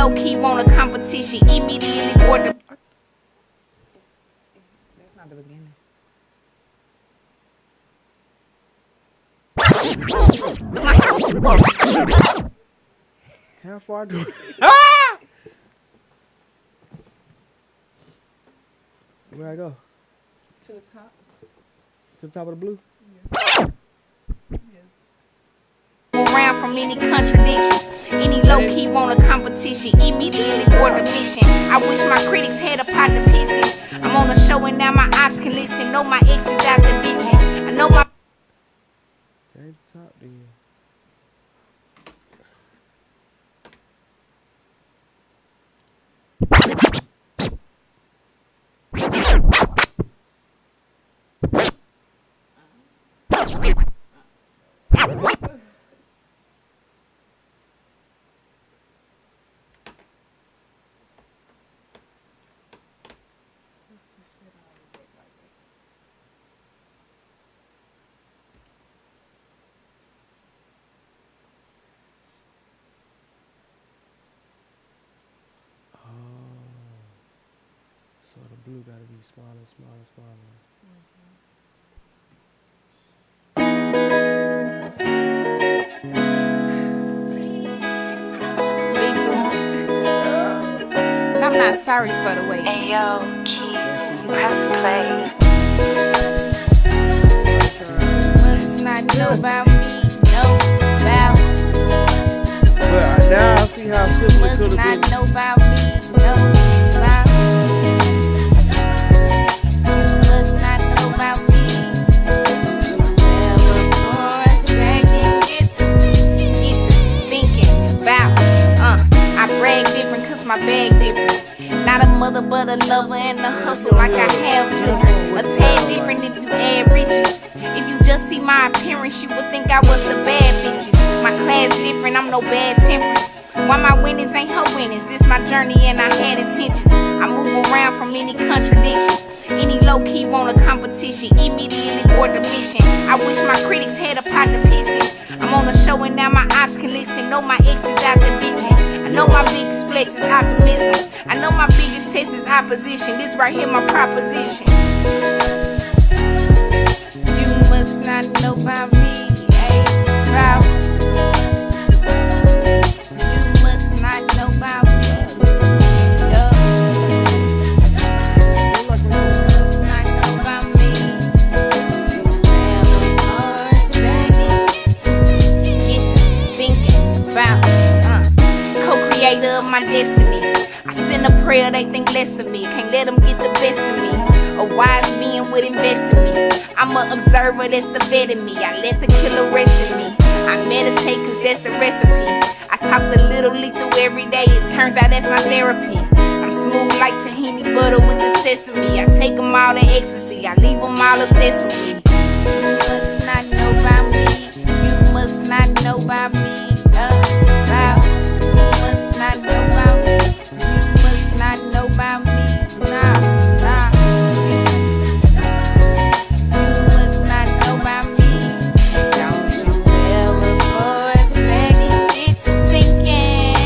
low-key want a competition, immediately order. That's not the beginning. How far do where I go? To the top. To the top of the blue? Around from any contradictions. Any low-key want a competition, immediately order mission. I wish my critics had a pot to piss in. I'm on a show and now my ops can listen. Know my ex is out the bitching. I know my Okay, top then. So the blue gotta be smaller, smaller, smaller. and I'm not sorry for the wait. Ayo, Keith, press play. Must not know about me, know about. But now I see how simple it Must could not have been. know about me, know about. Must not know about me. Well, before a second, get to thinking about. I brag different 'cause my bag different. Not a mother but a lover and a hustle like I have children. A tad different if you add riches. If you just see my appearance, you would think I was the bad bitches. My class different, I'm no bad temperance. Why my winnings ain't her winnings? This my journey and I had intentions. I move around from any contradictions. Any low-key want a competition, immediately order mission. I wish my critics had a pot to piss in. I'm on a show and now my ops can listen. Know my ex is out the bitching. I know my biggest flex is optimism. I know my biggest test is opposition. This right here my proposition. You must not know about me, about. You must not know about me. Yeah. You must not know about me. Well, get thinking about. Co-creator of my destiny. I send a prayer, they think less of me. Can't let them get the best of me. A wise being would invest in me. I'm an observer, that's the vet in me. I let the killer rest in me. I meditate cause that's the recipe. I talk to Little Lethal every day. It turns out that's my therapy. I'm smooth like tahini butter with the sesame. I take them all to ecstasy. I leave them all obsessed with me. You must not know about me. You must not know about me. About. You must not know about me. You must not know about me. Nah, nah. You must not know about me. Don't you ever for a second get to thinking.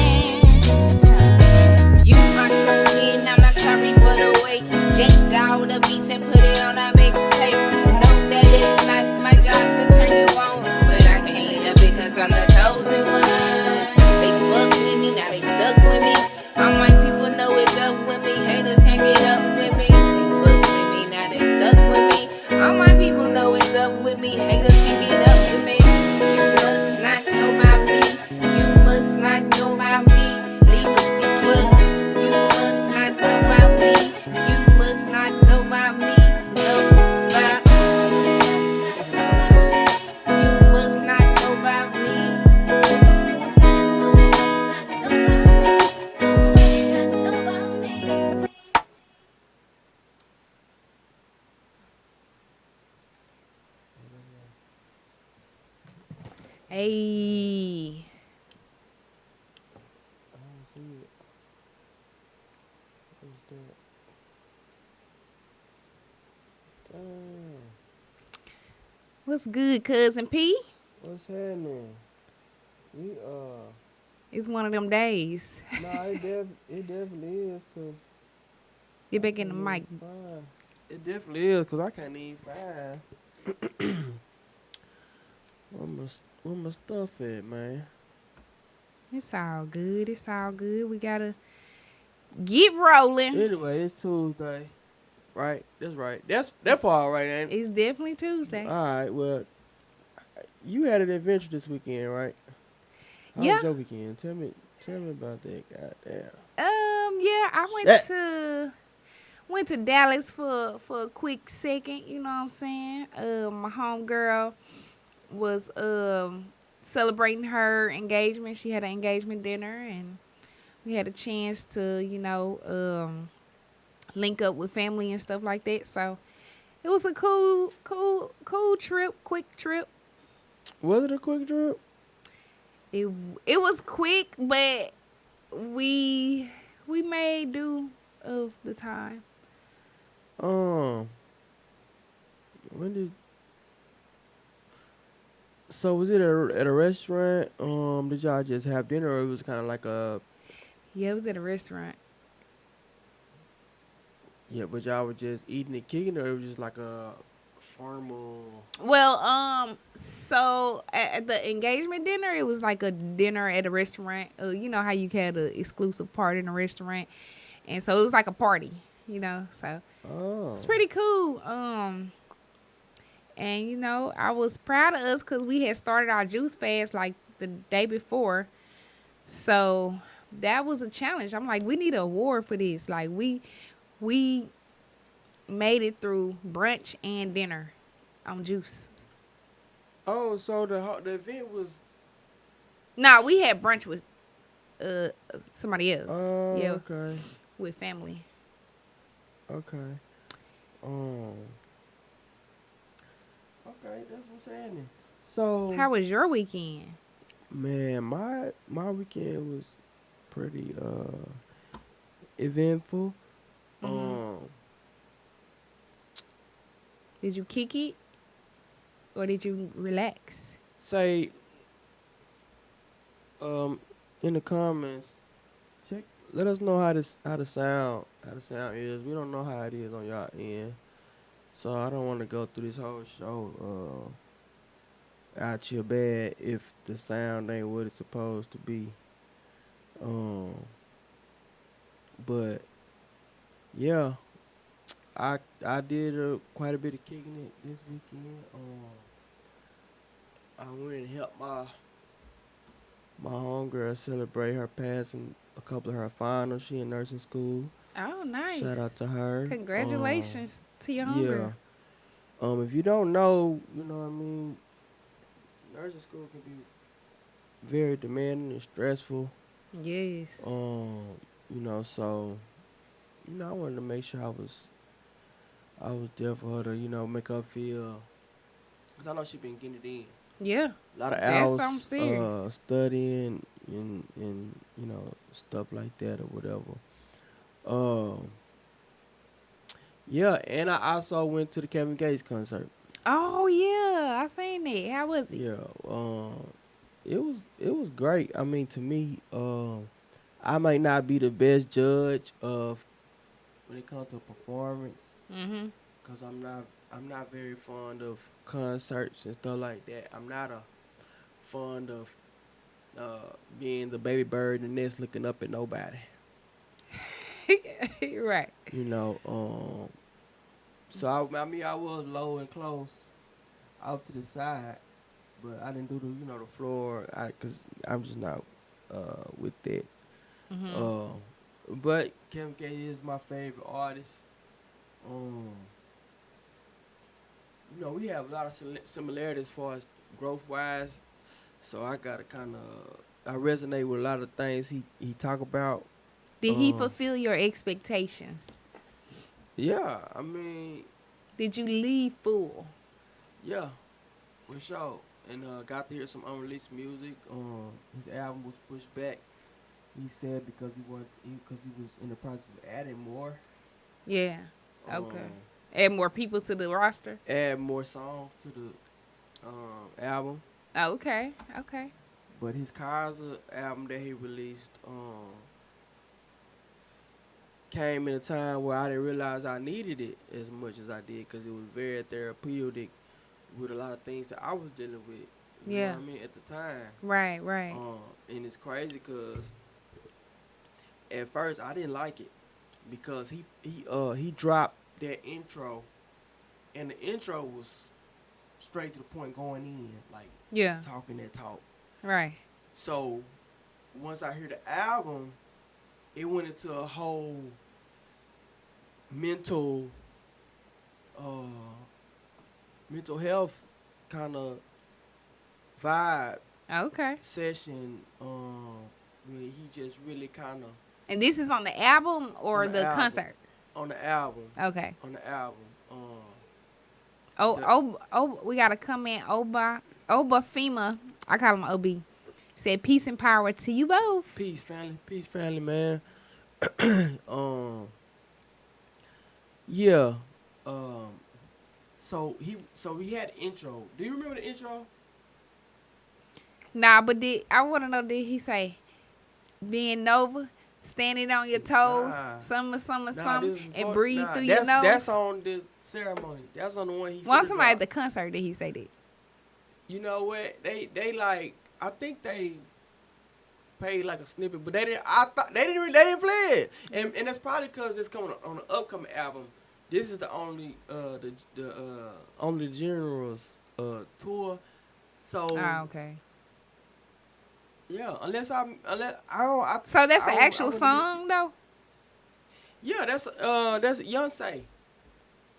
You are tuned in, I'm not sorry for the wait. Jake down the beats and put it on a mixtape. Know that it's not my job to turn you on, but I can't help it 'cause I'm the chosen one. They fucked with me, now they stuck with me. All my people know it's up with me. Haters can't get up with me. They fucked with me, now they stuck with me. All my people know it's up with me. Haters can't get up with me. You must not know about me. You must not know about me. Leave it because you must not know about me. You must not know about me. Know about. You must not know about me. Hey. I don't see it. What's that? Damn. What's good, cousin P? What's happening? It's one of them days. Nah, it definitely is, cause Get I back in can't the even mic. find. It definitely is, cause I can't even find where my stuff at, man. It's all good. It's all good. We gotta get rolling. Anyway, it's Tuesday, right? That's right. That part right, ain't it? It's definitely Tuesday. All right. Well, you had an adventure this weekend, right? How Yeah. was your weekend? Tell me about that. Goddamn. Yeah, I Shit. went to Dallas for a quick second, you know what I'm saying? My homegirl was celebrating her engagement. She had an engagement dinner and we had a chance to, link up with family and stuff like that. So it was a cool trip, quick trip. Was it a quick trip? It was quick, but we made do of the time. When did? So was it at a restaurant? Did y'all just have dinner, or it was kind of like a? Yeah, it was at a restaurant. Yeah, but y'all were just eating and kicking, or it was just like a formal. Well, so at the engagement dinner, it was like a dinner at a restaurant. You know how you had an exclusive party in a restaurant, and so it was like a party. So Oh. it's pretty cool. And I was proud of us because we had started our juice fast like the day before, so that was a challenge. I'm like, we need an award for this. Like we made it through brunch and dinner on juice. Oh, so the event was. Nah, we had brunch with somebody else. Oh, Yeah, okay. with family. Okay. Okay, that's what's happening. So. How was your weekend? Man, my weekend was pretty eventful. Did you kick it, or did you relax? Say in the comments, let us know how the sound is. We don't know how it is on y'all end. So I don't want to go through this whole show out here bad if the sound ain't what it's supposed to be. But yeah, I did quite a bit of kicking it this weekend. I went and helped my homegirl celebrate her passing a couple of her finals. She in nursing school. Oh, nice. Shout out to her. Congratulations to your homegirl. Yeah. If you don't know, you know what I mean, nursing school can be very demanding and stressful. Yes. So, I wanted to make sure I was there for her to, make her feel, because I know she been getting it in. Yeah. A lot of That's something hours serious. studying and stuff like that or whatever. Yeah, and I also went to the Kevin Gates concert. Oh yeah, I seen it. How was it? Yeah, it was great. I mean, to me, I might not be the best judge of when it comes to performance, cause I'm not very fond of concerts and stuff like that. I'm not fond of being the baby bird in the nest looking up at nobody. Right. So I was low and close, off to the side, but I didn't do the floor, cause I'm just not with that. But Kevin Gates is my favorite artist. We have a lot of similarities as far as growth wise, so I gotta I resonate with a lot of things he talk about. Did he fulfill your expectations? Yeah, I mean, Did you leave full? yeah, for sure. And got to hear some unreleased music. His album was pushed back. He said because he was in the process of adding more. Yeah. Okay. Add more people to the roster. Add more songs to the album. Okay. But his Kaiser album that he released came in a time where I didn't realize I needed it as much as I did because it was very therapeutic with a lot of things that I was dealing with. You know Yeah. what I mean? At the time. Right, right. And it's crazy because at first I didn't like it because he dropped that intro, and the intro was straight to the point, going in like Yeah. talking that talk. Right. So once I hear the album, it went into a whole mental health kind of vibe Okay. session. Where he just really kind of And this is on the album or On the the album. concert? on the album. Okay. On the album. We got to come in. Oba FEMA. I call him OB. Said peace and power to you both. Peace, family, man. Yeah. So he had the intro. Do you remember the intro? Nah, but I want to know, did he say being Nova, standing on your toes, Nah. summer, Nah, this is and before- breathe nah, through your nose? That's on this ceremony. That's on the one he. Well, I'm finna talking about at the drop. concert, did he say that? You know what? They like. I think they paid like a snippet, but they didn't. I thought they didn't play it, and that's probably because it's coming on the upcoming album. This is the only only General's tour. So Okay. yeah, unless I don't. So that's I an don't- I actual wouldn't song, though? Yeah, that's Beyonce.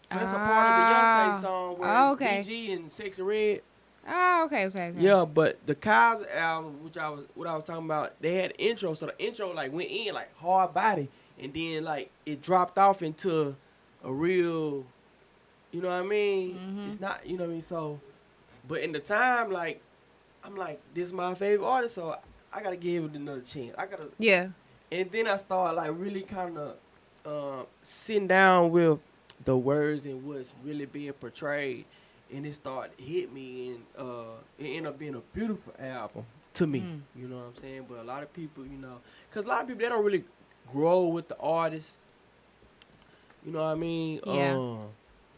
So that's a part of the Beyonce song where it's okay. BG and Sexy Red. Oh, okay. Yeah, but the Kaiser album, what I was talking about, they had intro. So the intro like went in like hard body, and then like it dropped off into a real, you know what I mean? Mm-hmm. It's not, you know what I mean? So, but in the time, like I'm like, this is my favorite artist, so I gotta give it another chance. Yeah. And then I started like really kind of sitting down with the words and what's really being portrayed, and it started to hit me, and it ended up being a beautiful album to me. You know what I'm saying? But a lot of people, you know, because a lot of people, they don't really grow with the artist. You know what I mean? Yeah.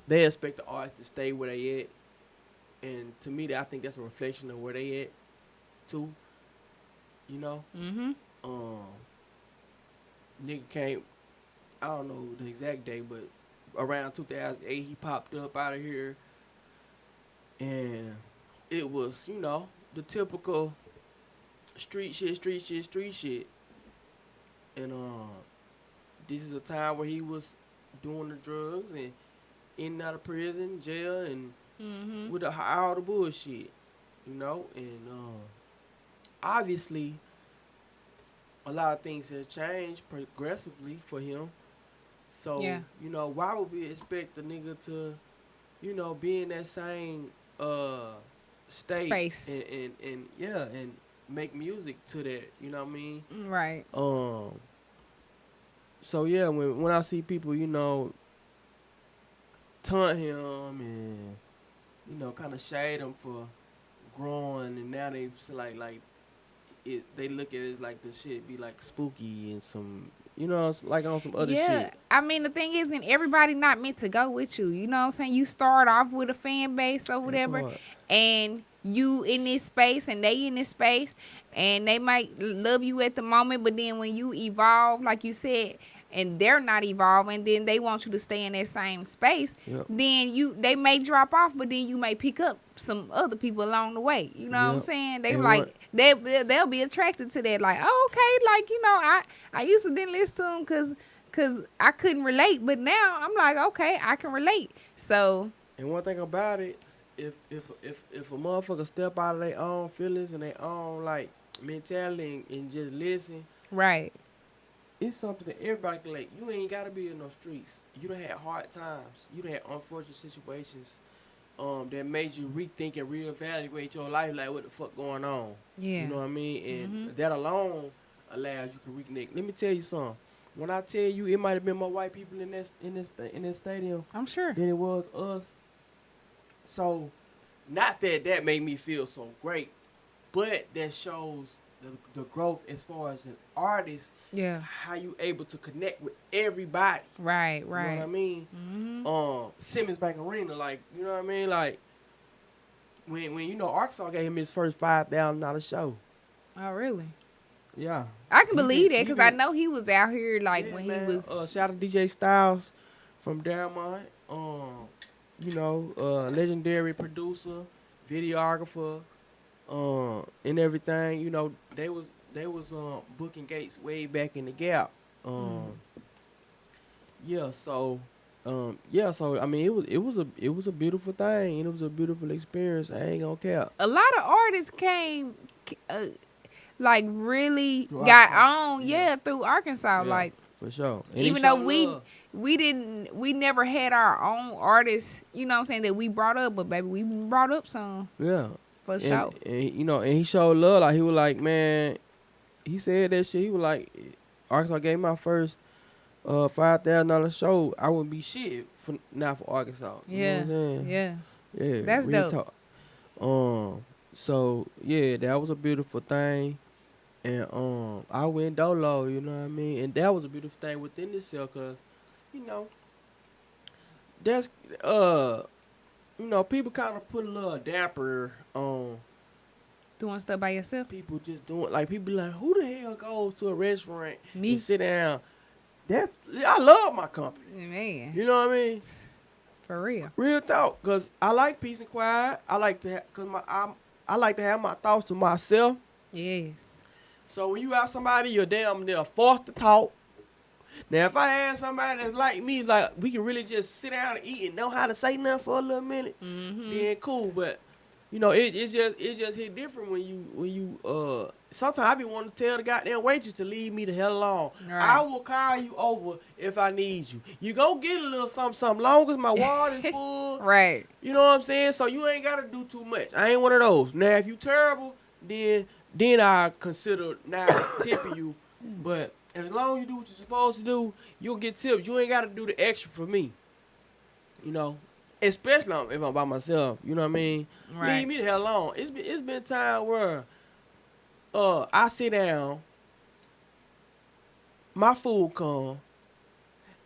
They expect the artist to stay where they at, and to me, I think that's a reflection of where they at too. You know? Mm-hmm. Nigga came, I don't know the exact day, but around 2008 he popped up out of here, and it was, you know, the typical street shit. And this is a time where he was doing the drugs and in and out of prison, jail, and with all the bullshit, you know. And obviously a lot of things have changed progressively for him. So, Yeah. you know, why would we expect the nigga to, you know, be in that same state Space. and yeah, and make music to that, you know what I mean? Right. So yeah, when I see people, you know, taunt him and, you know, kind of shade him for growing, and now they like they look at it as like the shit be like spooky and some, you know, it's like on some other Yeah. shit. I mean, the thing is, and everybody not meant to go with you. You know what I'm saying? You start off with a fan base or whatever, part. and you in this space and they in this space, and they might love you at the moment, but then when you evolve, like you said, and they're not evolving, then they want you to stay in that same space. Yep. Then they may drop off, but then you may pick up some other people along the way. You know what I'm Yep. saying? They And like they'll be attracted to that. Like, oh, okay, like, you know, I used to didn't listen to them cause I couldn't relate, but now I'm like, okay, I can relate. So And one thing about it, if a motherfucker step out of their own feelings and their own like mentality and just listen, right. it's something that everybody can like. You ain't gotta be in those streets. You done had hard times. You done had unfortunate situations that made you rethink and reevaluate your life, like what the fuck going on. Yeah. You know what I mean? And that alone allows you to reconnect. Let me tell you something. When I tell you it might have been more white people in this stadium I'm sure. than it was us. So, not that made me feel so great, but that shows the growth as far as an artist. Yeah. How you able to connect with everybody. Right. You know what I mean? Simmons Bank Arena, like, you know what I mean? Like, when you know Arkansas gave him his first $5,000 show. Oh, really? Yeah. I can believe that he because I been- know he was out here like Yeah, when man. he was. Shout out to DJ Styles from Darmont. You know, legendary producer, videographer, and everything. You know, they was booking gates way back in the Gap. Yeah, so I mean it was a beautiful thing and it was a beautiful experience. I ain't gonna cap. A lot of artists came, like really Through got Arkansas. on, through Arkansas. Yeah, Like for sure. And even he though showed love. we never had our own artists, you know what I'm saying, that we brought up, but baby, we brought up some Yeah. for sure. And you know, and he showed love. Like he was like, man, he said that shit. He was like, Arkansas gave my first $5,000 show. I wouldn't be shit for Arkansas. You know what I'm saying? Yeah. That's real dope. Talk. So yeah, that was a beautiful thing. And I went dolo, you know what I mean? And that was a beautiful thing within itself, cause, you know, that's you know, people kind of put a little damper on Doing stuff by yourself. people just doing, like, people be like, who the hell goes to a restaurant Me. and sit down? I love my company. Man, You know what I mean? for real. Real talk, cause I like peace and quiet. I like to I like to have my thoughts to myself. Yes. So when you ask somebody, you're damn near forced to talk. Now, if I had somebody that's like me, like we can really just sit down and eat and know how to say nothing for a little minute, then cool. But you know, it just hit different when you sometimes I be wanting to tell the goddamn waitress to leave me the hell alone. Right. I will call you over if I need you. You gon' get a little something, long as my water is full. Right. You know what I'm saying? So you ain't gotta do too much. I ain't one of those. Now, if you terrible, then I consider now tipping you. But as long as you do what you're supposed to do, you'll get tips. You ain't gotta do the extra for me. You know, especially if I'm by myself. You know what I mean? Right. Leave me the hell alone. It's been time where I sit down, my food come.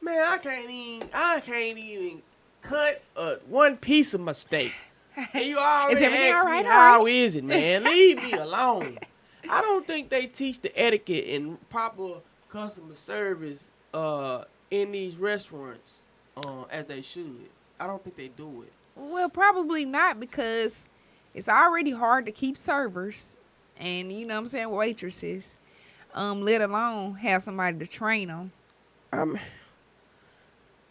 Man, I can't even cut one piece of my steak. And you already Is everything ask all right? me, how is it, man? Leave me alone. I don't think they teach the etiquette and proper customer service in these restaurants as they should. I don't think they do it. Well, probably not, because it's already hard to keep servers and, you know what I'm saying, waitresses, let alone have somebody to train them,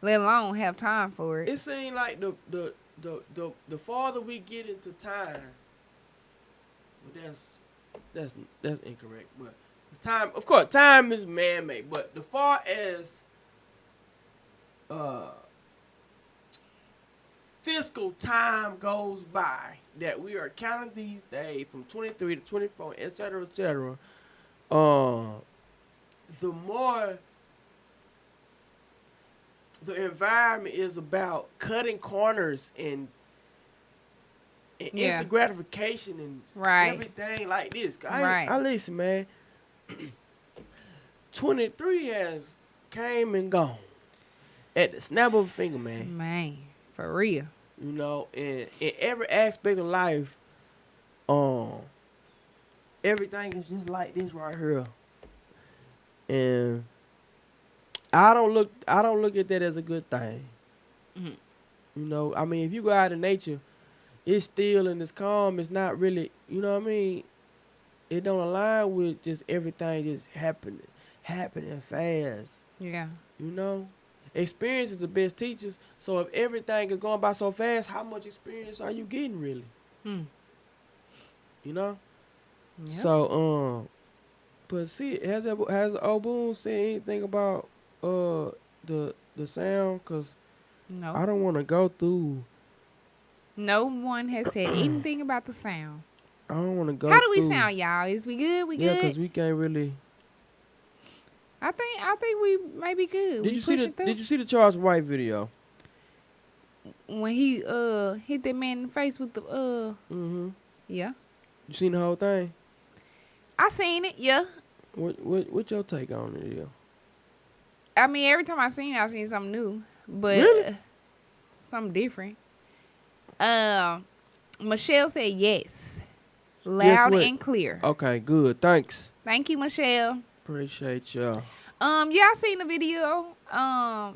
let alone have time for it. It seems like the farther we get into time, well, that's incorrect. But time, of course, time is man-made. But the far as fiscal time goes by, that we are counting these days from 23 to 24, et cetera, the more the environment is about cutting corners and Yeah. instant gratification and Right. everything like this. Right. I listen, man. 23 has came and gone at the snap of a finger, man. Man, for real. You know, in every aspect of life, everything is just like this right here. And I don't look at that as a good thing. Mhm. You know, I mean, if you go out in nature, it's still and it's calm. It's not really, you know what I mean? It don't align with just everything just happening fast. Yeah. You know? Experience is the best teachers. So if everything is going by so fast, how much experience are you getting really? Hmm. You know? Yep. So but see, has old Boone said anything about the sound? Cause No. I don't want to go through. No one has said anything about the sound. I don't want to go. How do we through. sound, y'all? Is we good? We Yeah, good? cause we can't really. I think we may be good. Did we you see pushing through. Did you see the Charles White video? When he hit that man in the face with the Mm-hmm. yeah. You seen the whole thing? I seen it, yeah. What your take on it is? I mean, every time I seen something new, but Really? something different. Michelle said yes, Guess loud what? and clear. Okay, good. Thanks. Thank you, Michelle. Appreciate y'all. Yeah, I seen the video.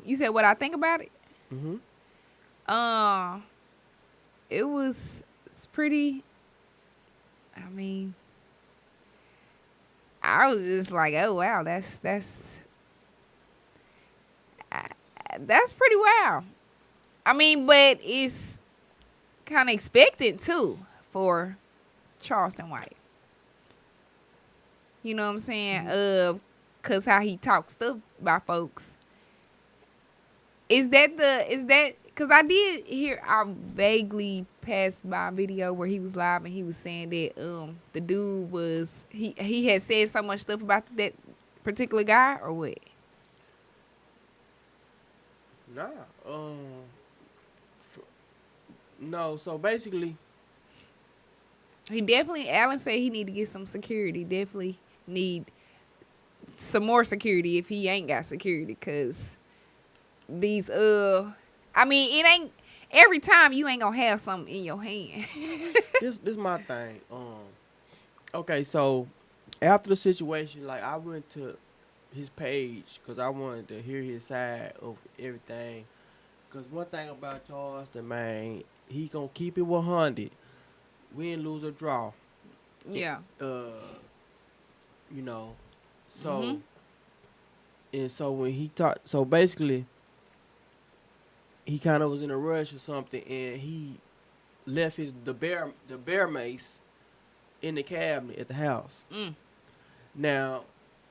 You said what I think about it. Mm-hmm. It's pretty. I mean, I was just like, oh wow, that's pretty wow. I mean, but it's kind of expected too for Charleston White. You know what I'm saying? Cause how he talks stuff about folks. Is that cause I did hear, I vaguely passed by a video where he was live and he was saying that the dude was he had said so much stuff about that particular guy or what? Nah. No. So basically, He definitely, Alan said he need to get some security. Definitely need some more security if he ain't got security. Cause these, I mean, it ain't, every time you ain't gonna have something in your hand. this my thing. Okay, so after the situation, like I went to his page because I wanted to hear his side of everything. Cause one thing about Charleston, man, he gonna keep it 100, win, lose or draw. Yeah. You know, so Mhm. and so when he talked, so basically, he kind of was in a rush or something, and he left the bear mace in the cabinet at the house. Mm. Now,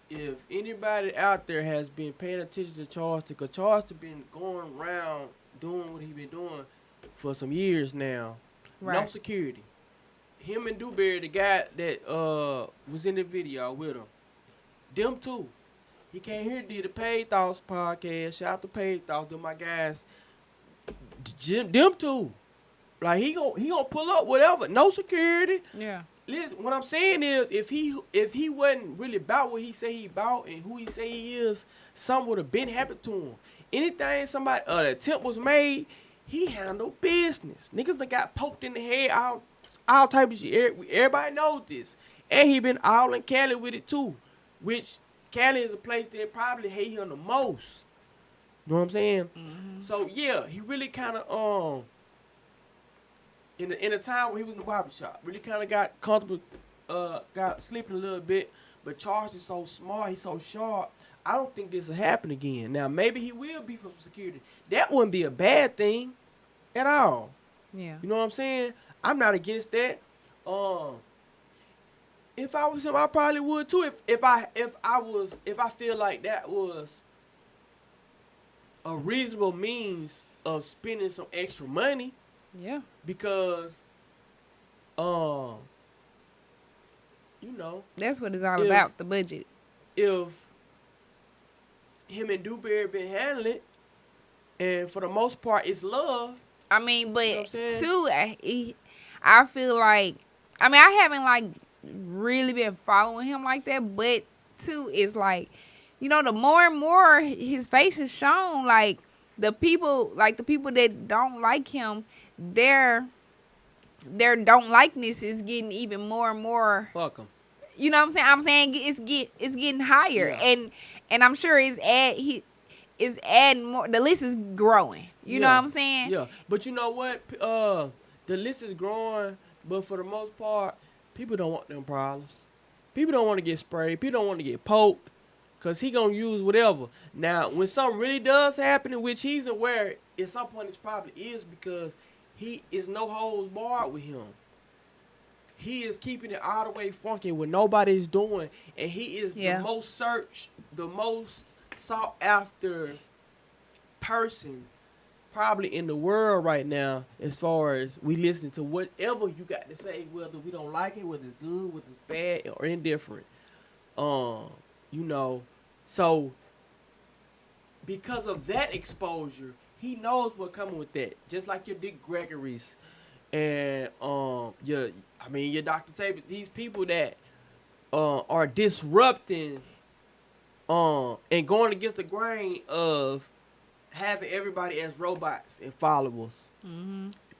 if anybody out there has been paying attention to Charleston, because Charleston been going around doing what he been doing for some years now, no Right. security. Him and Dewberry, the guy that was in the video with him, them two. He came here, did the Paid Thoughts podcast. Shout out to Paid Thoughts, them my guys. Them two. Like he gonna pull up whatever, no security. Yeah. Listen, what I'm saying is, if he wasn't really about what he say he about and who he say he is, something would have been happened to him. Anything somebody the attempt was made, he handled business. Niggas that got poked in the head, all type of shit. Everybody knows this, and he been all in Cali with it too, which Cali is a place that probably hate him the most. You know what I'm saying? Mm-hmm. So yeah, he really kind of in a time where he was in the barbershop, really kind of got comfortable, got sleeping a little bit. But Charles is so smart, he's so sharp. I don't think this will happen again. Now maybe he will be for security. That wouldn't be a bad thing, at all. Yeah. You know what I'm saying? I'm not against that. If I was him, I probably would too. If I feel like that was a reasonable means of spending some extra money. Yeah. Because, you know, That's what it's all If- about, the budget. if him and Dewberry been handling it, and for the most part it's love. I mean, but You know what I'm saying? too, I feel like, I mean, I haven't like really been following him like that, but too, it's like, you know, the more and more his face is shown, like the people that don't like him, their don't likeness is getting even more and more. Fuck him. You know what I'm saying? It's getting higher, Yeah. and I'm sure it's adding more. The list is growing. You know Yeah. what I'm saying? Yeah, but you know what? The list is growing, but for the most part, people don't want them problems. People don't want to get sprayed. People don't want to get poked, cause he gonna use whatever. Now, when something really does happen, in which he's aware, at some point it probably is because he is no holds barred with him. He is keeping it all the way funky when nobody's doing, and he is Yeah. the most searched, the most sought after person probably in the world right now, as far as we listen to whatever you got to say, whether we don't like it, whether it's good, whether it's bad or indifferent. You know, so because of that exposure, he knows what coming with that. Just like your Dick Gregory's, And your Dr. Saban, these people that are disrupting and going against the grain of having everybody as robots and followers.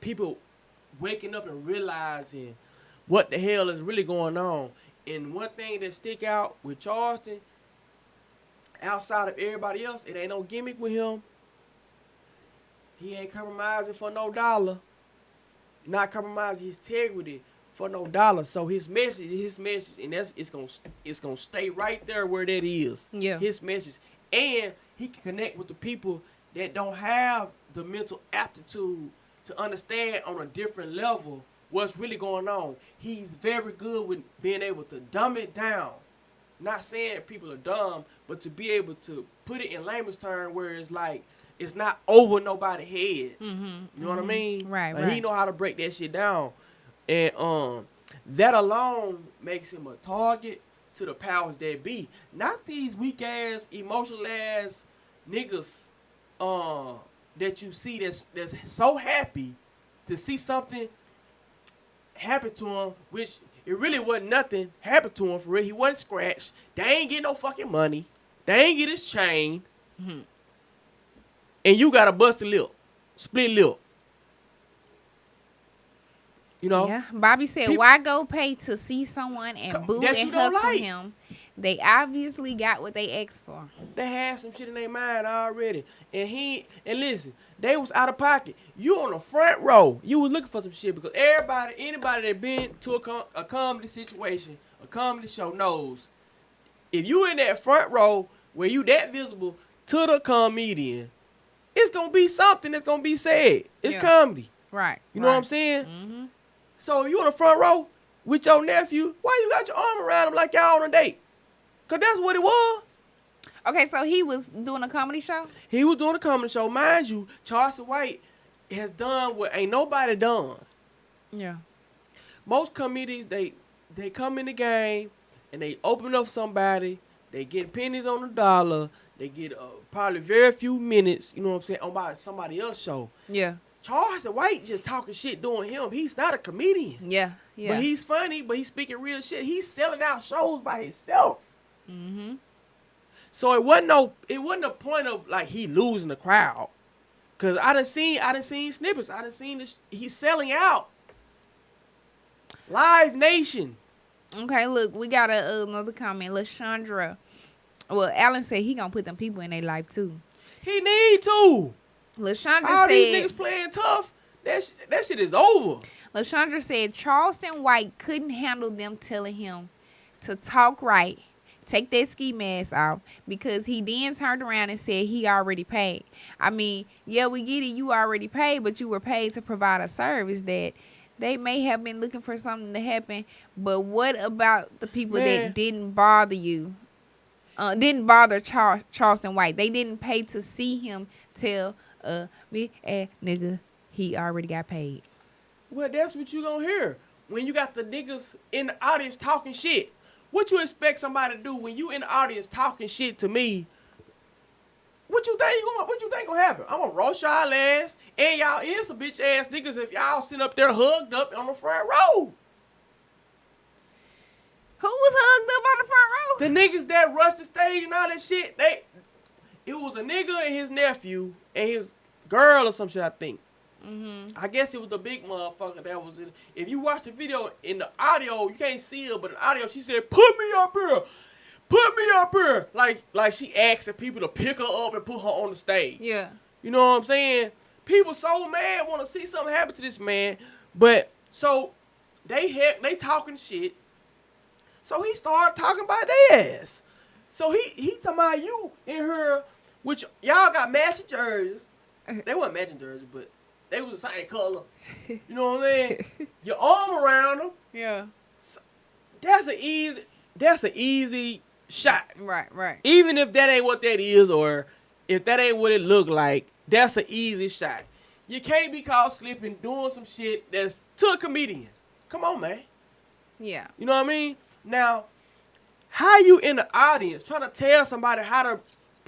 People waking up and realizing what the hell is really going on. And one thing that stick out with Charleston, outside of everybody else, it ain't no gimmick with him. He ain't compromising for no dollar. Not compromising his integrity for no dollar. So his message, and it's gonna stay right there where that is. Yeah. His message. And he can connect with the people that don't have the mental aptitude to understand on a different level what's really going on. He's very good with being able to dumb it down. Not saying people are dumb, but to be able to put it in layman's terms where it's like it's not over nobody's head. You know what I mean? Right, Like, right. He know how to break that shit down. And that alone makes him a target to the powers that be. Not these weak ass, emotional ass niggas that you see that's so happy to see something happen to him, which it really wasn't nothing happened to him for real. He wasn't scratched. They ain't get no fucking money. They ain't get his chain. And you got a busted lip, split lip. You know? Yeah. Bobby said, People- why go pay to see someone and boo That and you don't hug like. him? They obviously got what they asked for. They had some shit in their mind already. And listen, they was out of pocket. You on the front row. You was looking for some shit because anybody that been to a comedy situation, a comedy show knows if you in that front row where you that visible to the comedian, it's gonna be something that's gonna be said. It's Yeah. comedy. Right. You know what I'm saying? So you on the front row with your nephew, why you got your arm around him like y'all on a date? Cause that's what it was. Okay, so he was doing a comedy show? He was doing a comedy show. Mind you, Charleston White has done what ain't nobody done. Yeah. Most comedians, they come in the game and they open up somebody. They get pennies on the dollar. They get probably very few minutes, you know what I'm saying, on somebody else's show. Yeah. Charleston White just talking shit doing him. He's not a comedian. Yeah. Yeah. But he's funny, but he's speaking real shit. He's selling out shows by himself. So it wasn't a point of like he losing the crowd. Cause I done seen snippets. I done seen this. He's selling out. Live Nation. Okay, look, we got another comment. LaShandra. Well, Alan said he gonna put them people in their life too. He need to. LaShandra All these said niggas playing tough. That shit is over. LaShandra said Charleston White couldn't handle them telling him to talk right, take that ski mask off, because he then turned around and said he already paid. I mean, yeah, we get it, you already paid, but you were paid to provide a service that they may have been looking for something to happen. But what about the people that didn't bother you? Didn't bother Charleston White. They didn't pay to see him tell me nigga he already got paid. Well, that's what you gonna hear when you got the niggas in the audience talking shit. What you expect somebody to do when you in the audience talking shit to me? What you think gonna happen? I'm gonna roast y'all ass, and y'all is some bitch ass niggas if y'all sit up there hugged up on the front row. Who was hugged up on the front row? The niggas that rushed the stage and all that shit, it was a nigga and his nephew and his girl or some shit, I think. I guess it was the big motherfucker that was in. If you watch the video in the audio, you can't see her, but in the audio, she said, "Put me up here, put me up here," like she asking people to pick her up and put her on the stage. Yeah. You know what I'm saying? People so mad want to see something happen to this man, but so they talking shit. So he started talking about their ass. So he talking about you in her, which y'all got matching jerseys. They weren't matching jerseys, but they was the same color. You know what I'm saying? Your arm around them. Yeah. That's an easy shot. Right. Even if that ain't what that is, or if that ain't what it look like, that's an easy shot. You can't be caught slipping doing some shit that's to a comedian. Come on, man. Yeah. You know what I mean? Now, how you in the audience trying to tell somebody how to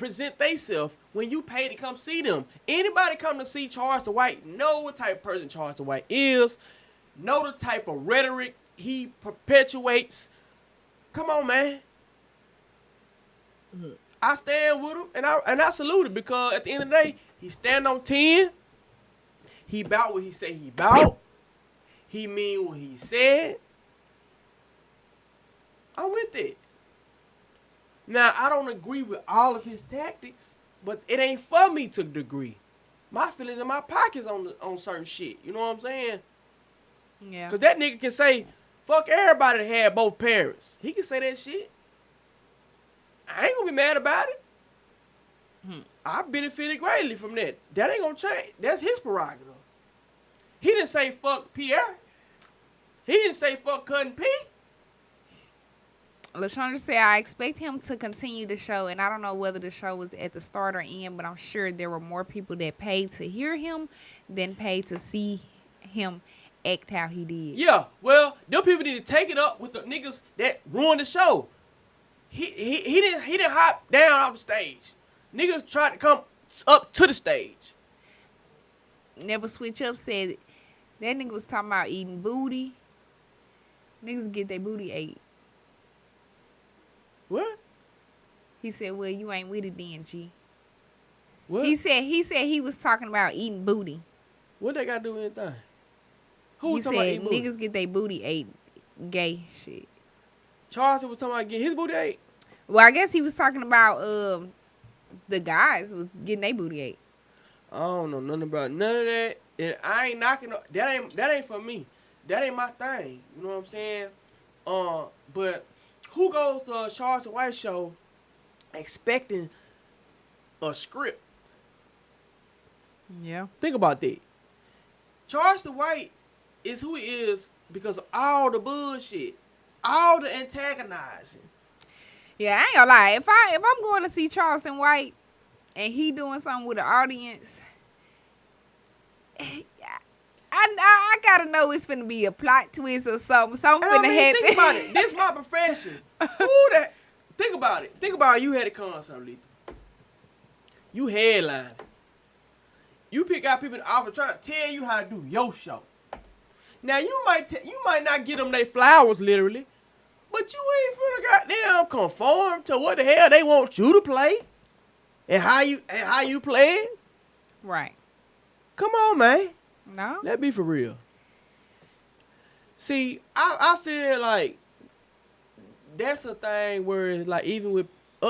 present themselves when you pay to come see them. Anybody come to see Charles the White know what type of person Charles the White is, know the type of rhetoric he perpetuates. Come on, man. I stand with him, and I salute him, because at the end of the day, he stand on 10. He bout what he say he bout. He mean what he said. I'm with it. Now, I don't agree with all of his tactics, but it ain't for me to agree. My feelings in my pockets on certain shit. You know what I'm saying? Yeah. Because that nigga can say, fuck everybody that had both parents. He can say that shit. I ain't gonna be mad about it. I benefited greatly from that. That ain't gonna change. That's his prerogative. He didn't say fuck Pierre. He didn't say fuck Cousin P. LaShondra said, I expect him to continue the show, and I don't know whether the show was at the start or end, but I'm sure there were more people that paid to hear him than paid to see him act how he did. Yeah, well, them people need to take it up with the niggas that ruined the show. He didn't hop down off the stage. Niggas tried to come up to the stage. Never Switch Up said that nigga was talking about eating booty. Niggas get their booty ate. What? He said, well, you ain't with it then, G. What? He said he was talking about eating booty. What they got to do with anything? Who He was talking about said eating booty? niggas get their booty ate. Gay shit. Charles was talking about getting his booty ate? Well, I guess he was talking about the guys was getting their booty ate. I don't know nothing about none of that. And I ain't knocking. That ain't for me. That ain't my thing. You know what I'm saying? But who goes to a Charles White show expecting a script? Yeah. Think about that. Charles White is who he is because of all the bullshit, all the antagonizing. Yeah, I ain't gonna lie. If I'm going to see Charleston White and he doing something with the audience, I gotta know it's finna be a plot twist or something. Something finna happen. Think about it. This my profession. Think about it. Think about it. You had a concert, Letha. You headline. You pick out people in the office trying to tell you how to do your show. Now you might not get them their flowers literally, but you ain't finna goddamn conform to what the hell they want you to play, and how you play it. Right. Come on, man. No. Let's be for real. See, I feel like that's a thing where it's like even with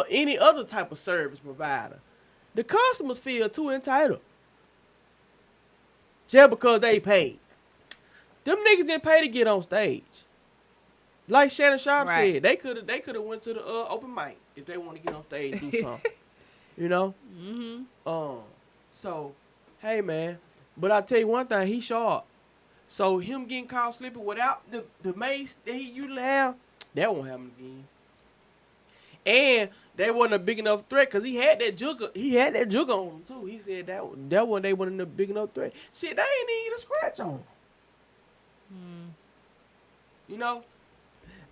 any other type of service provider, the customers feel too entitled. Just because they paid. Them niggas didn't pay to get on stage. Like Shannon Sharp said, they could have went to the open mic if they want to get on stage and do something. You know? Mm-hmm. So, hey man. But I tell you one thing, he sharp. So him getting caught slipping without the mace that he usually have, that won't happen again. And they wasn't a big enough threat because he had that jugger. He had that jugger on him too. He said that one they wasn't a big enough threat. Shit, they ain't even a scratch on him. You know,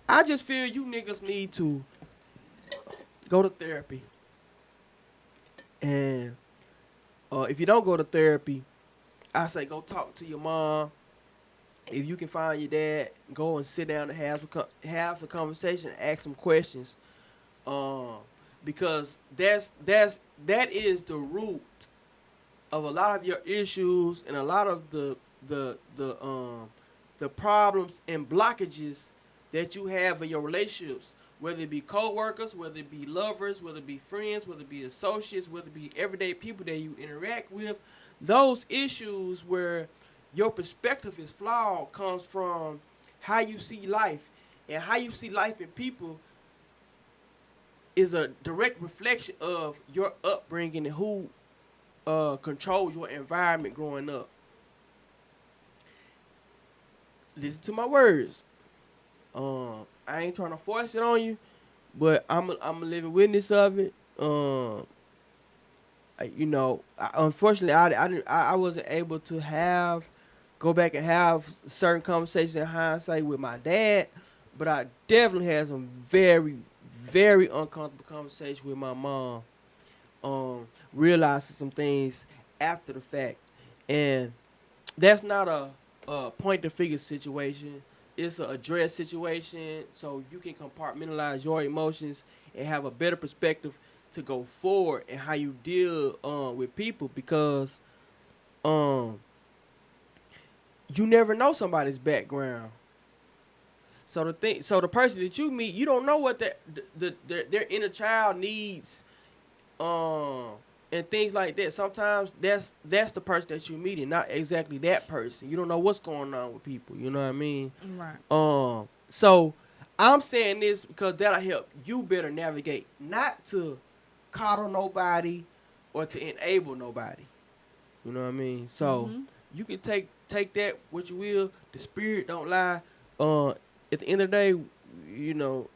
I just feel you niggas need to go to therapy. And if you don't go to therapy, I say go talk to your mom. If you can find your dad, go and sit down and have a conversation, ask some questions. Because that is the root of a lot of your issues and a lot of the problems and blockages that you have in your relationships, whether it be co-workers, whether it be lovers, whether it be friends, whether it be associates, whether it be everyday people that you interact with. Those issues where your perspective is flawed comes from how you see life, and how you see life in people is a direct reflection of your upbringing and who controls your environment growing up. Listen to my words. I ain't trying to force it on you, but I'm a living witness of it. Unfortunately, I wasn't able to go back and have certain conversations in hindsight with my dad, but I definitely had some very, very uncomfortable conversations with my mom. realizing some things after the fact, and that's not a point to figure situation. It's a address situation, so you can compartmentalize your emotions and have a better perspective to go forward and how you deal with people, because um you never know somebody's background. So the person that you meet, you don't know what their inner child needs, um, and things like that. Sometimes that's the person that you meet, and not exactly that person. You don't know what's going on with people. You know what I mean? Right. So I'm saying this because that'll help you better navigate, not to coddle nobody or to enable nobody. You know what I mean? So you can take that what you will. The spirit don't lie. At the end of the day, you know,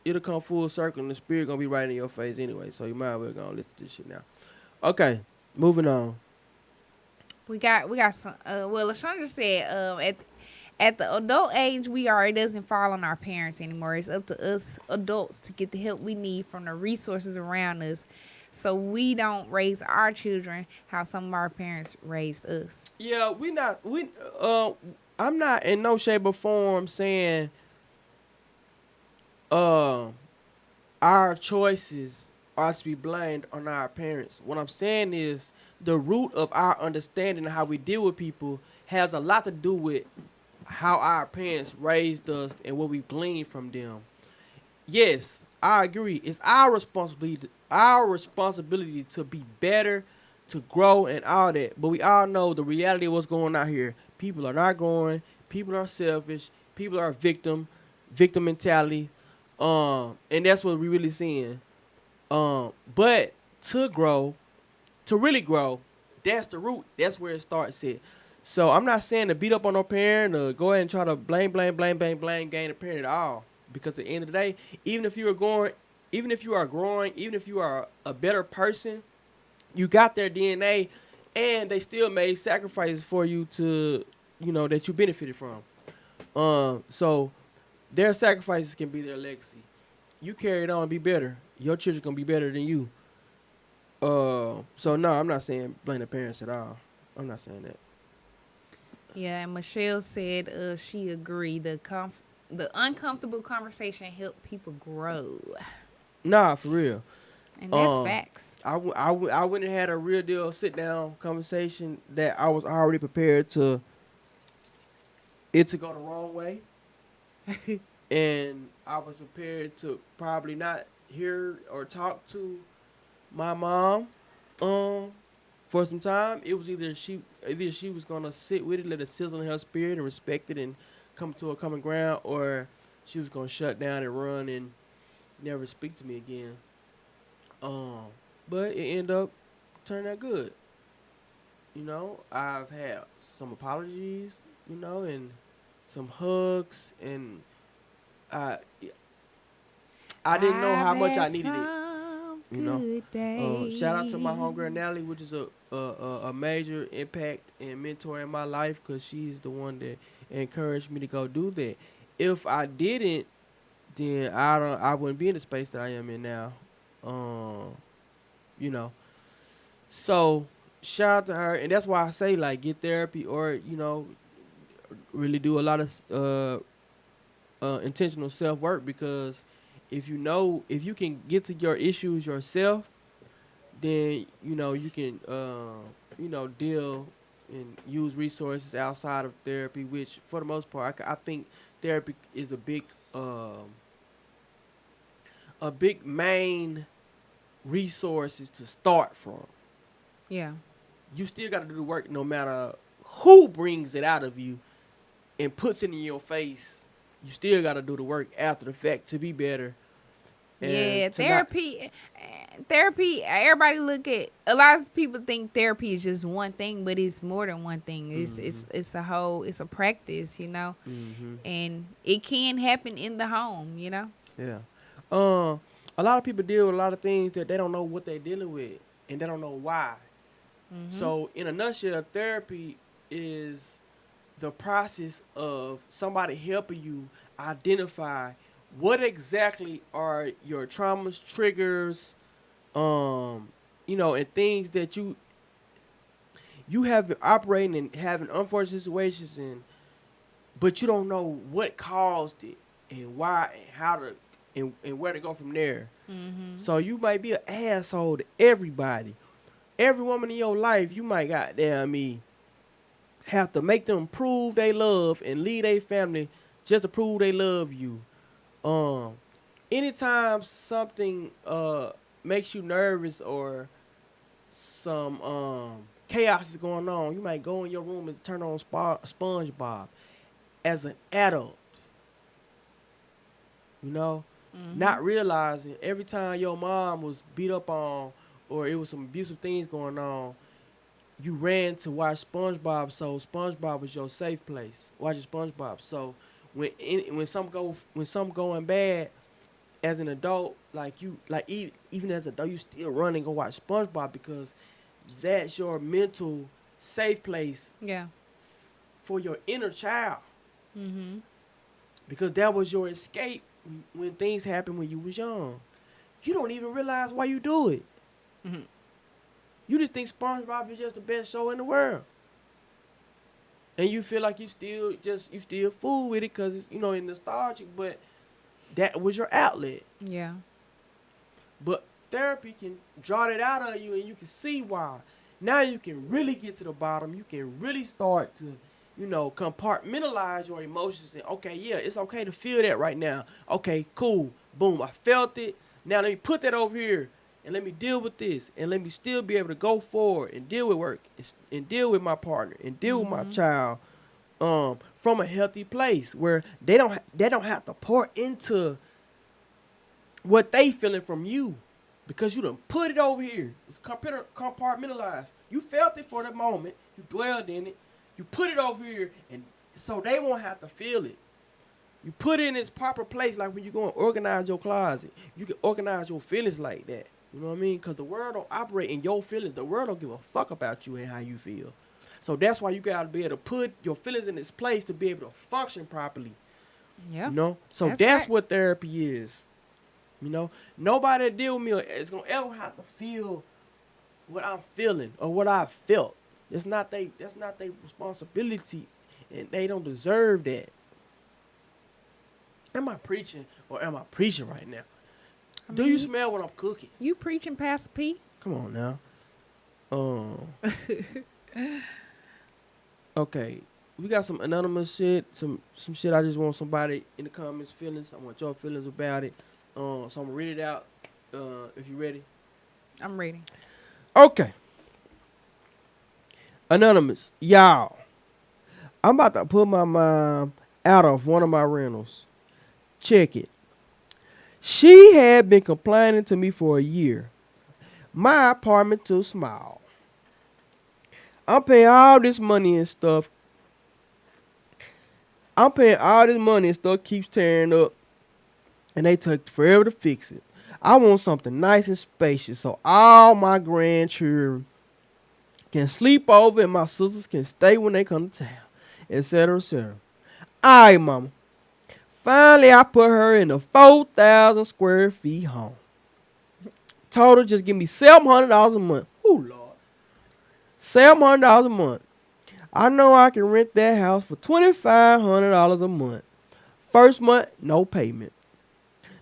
it'll come full circle and the spirit gonna be right in your face anyway. So you might as well go and listen to this shit now. Okay, moving on. We got some. Well, Lashandra said at the adult age we are, it doesn't fall on our parents anymore. It's up to us adults to get the help we need from the resources around us, so we don't raise our children how some of our parents raised us. Yeah, I'm not in no shape or form saying uh our choices are to be blamed on our parents. What I'm saying is the root of our understanding of how we deal with people has a lot to do with how our parents raised us and what we've gleaned from them. Yes, I agree. It's our responsibility to be better, to grow and all that. But we all know the reality of what's going on here. People are not growing, people are selfish, people are victim mentality. And that's what we really seeing. But to grow, to really grow, that's the root. That's where it starts at. So I'm not saying to beat up on no parent or go ahead and try to blame gain a parent at all. Because at the end of the day, even if you are growing, even if you are a better person, you got their DNA, and they still made sacrifices for you to, that you benefited from. So their sacrifices can be their legacy. You carry it on and be better. Your children gonna be better than you. So no, I'm not saying blame the parents at all. I'm not saying that. Yeah, and Michelle said she agreed. The uncomfortable conversation helped people grow, Nah, for real. and that's Um, facts. I went and had a real deal sit down conversation that I was already prepared to go the wrong way, and I was prepared to probably not hear or talk to my mom for some time. It was either she was gonna sit with it, let it sizzle in her spirit and respect it and come to a common ground, or she was gonna shut down and run and never speak to me again. But it ended up turning out good. I've had some apologies, and some hugs, and I I didn't know how much I needed it. You know, shout out to my homegirl Natalie, which is a major impact and mentor in my life, because she's the one that encouraged me to go do that. If I didn't, then I wouldn't be in the space that I am in now. You know, so shout out to her, and that's why I say, like, get therapy, or really do a lot of intentional self work, because if you can get to your issues yourself, then you can deal and use resources outside of therapy, which for the most part I think therapy is a big main resources to start from. Yeah. You still got to do the work, no matter who brings it out of you and puts it in your face. You still got to do the work after the fact to be better. Yeah, therapy. Everybody a lot of people think therapy is just one thing, but it's more than one thing. It's a practice, and it can happen in the home, Yeah. A lot of people deal with a lot of things that they don't know what they're dealing with, and they don't know why. So, in a nutshell, therapy is the process of somebody helping you identify what exactly are your traumas, triggers, and things that you have been operating and having unfortunate situations, but you don't know what caused it and why and how to and where to go from there. So you might be an asshole to everybody. Every woman in your life, you might have to make them prove they love and leave their family just to prove they love you. Um, Anytime something makes you nervous or some chaos is going on, you might go in your room and turn on SpongeBob. As an adult, not realizing every time your mom was beat up on or it was some abusive things going on, you ran to watch SpongeBob. So SpongeBob was your safe place. Watching SpongeBob. So when something going bad, as an adult, even as an adult, you still run and go watch SpongeBob because that's your mental safe place Yeah. for your inner child. Mm-hmm. Because that was your escape when things happened when you was young. You don't even realize why you do it. Mm-hmm. You just think SpongeBob is just the best show in the world. And you feel like you still fool with it because it's, in nostalgic, but that was your outlet. Yeah. But therapy can draw it out of you and you can see why. Now you can really get to the bottom. You can really start to, compartmentalize your emotions and, okay, yeah, it's okay to feel that right now. Okay, cool. Boom, I felt it. Now let me put that over here and let me deal with this and let me still be able to go forward and deal with work and deal with my partner and deal with my child from a healthy place where they don't have to pour into what they feeling from you because you done put it over here. It's compartmentalized. You felt it for the moment. You dwelled in it. You put it over here, and so they won't have to feel it. You put it in its proper place, like when you go and organize your closet. You can organize your feelings like that. You know what I mean? Because the world don't operate in your feelings. The world don't give a fuck about you and how you feel. So that's why you got to be able to put your feelings in its place to be able to function properly. Yeah. So that's what therapy is. Nobody that deal with me is going to ever have to feel what I'm feeling or what I felt. That's not their responsibility, and they don't deserve that. Am I preaching or am I preaching right now? Do you smell what I'm cooking? You preaching, Pastor P? Come on now. Okay. We got some anonymous shit, some shit I just want somebody in the comments feelings. I want your feelings about it. So I'm gonna read it out. If you ready. I'm reading. Okay. Anonymous, y'all. I'm about to put my mom out of one of my rentals. Check it. She had been complaining to me for a year. My apartment too small. I'm paying all this money and stuff. Keeps tearing up. And they took forever to fix it. I want something nice and spacious so all my grandchildren can sleep over and my sisters can stay when they come to town, etc., etc. All right, mama. Finally, I put her in a 4,000 square feet home. Told her just give me $700 a month. Ooh, Lord. $700 a month. I know I can rent that house for $2,500 a month. First month, no payment.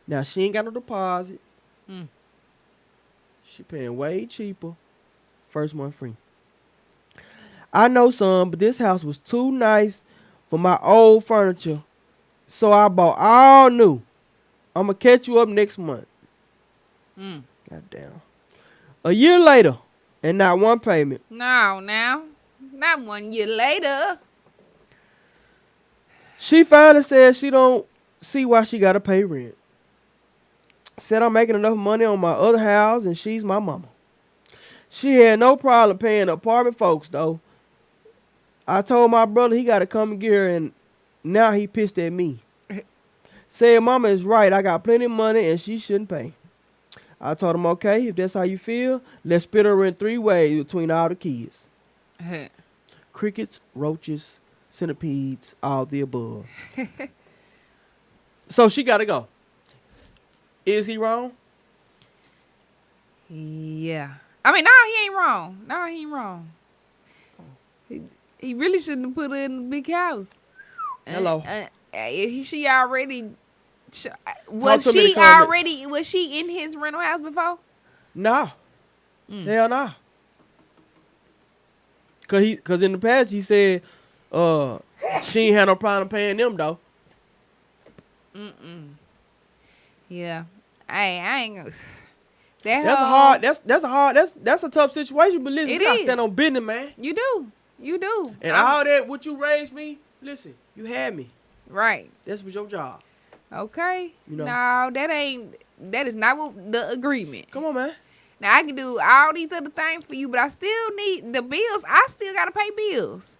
Now, she ain't got no deposit. She paying way cheaper. First month free. I know some, but this house was too nice for my old furniture. So I bought all new. I'm going to catch you up next month. Goddamn. A year later, and not one payment. No, now. Not 1 year later. She finally said she don't see why she got to pay rent. Said I'm making enough money on my other house and she's my mama. She had no problem paying the apartment folks, though. I told my brother he got to come and get her, and now he pissed at me. Said mama is right. I got plenty of money and she shouldn't pay. I told him, okay, if that's how you feel, let's split her in 3 ways between all the kids. Crickets, roaches, centipedes, all the above. So she got to go. Is he wrong? Yeah. I mean, no, he ain't wrong. No, he ain't wrong. He really shouldn't have put her in the big house. Hello. She already. Was she in his rental house before? Nah. Hell nah. Cause in the past he said she ain't had no problem paying them though. Yeah. I ain't gonna. That's a tough situation, but listen, It you gotta is. stand on business, man. You do. And all that what you raised me, listen, you had me. Right. That was your job. Okay. You know. No, that is not what the agreement. Come on, man. Now I can do all these other things for you, but I still need the bills. I still gotta pay bills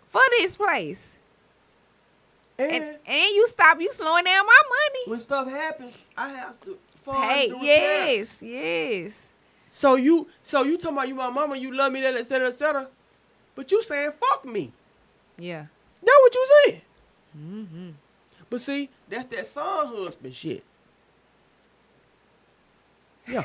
for this place. And you slowing down my money. When stuff happens, I have to fund Hey, the repair. yes. So you talking about you my mama, you love me, that et cetera, but you saying fuck me. Yeah. That's what you saying. Mm-hmm. But see, that's that son husband shit. Yeah.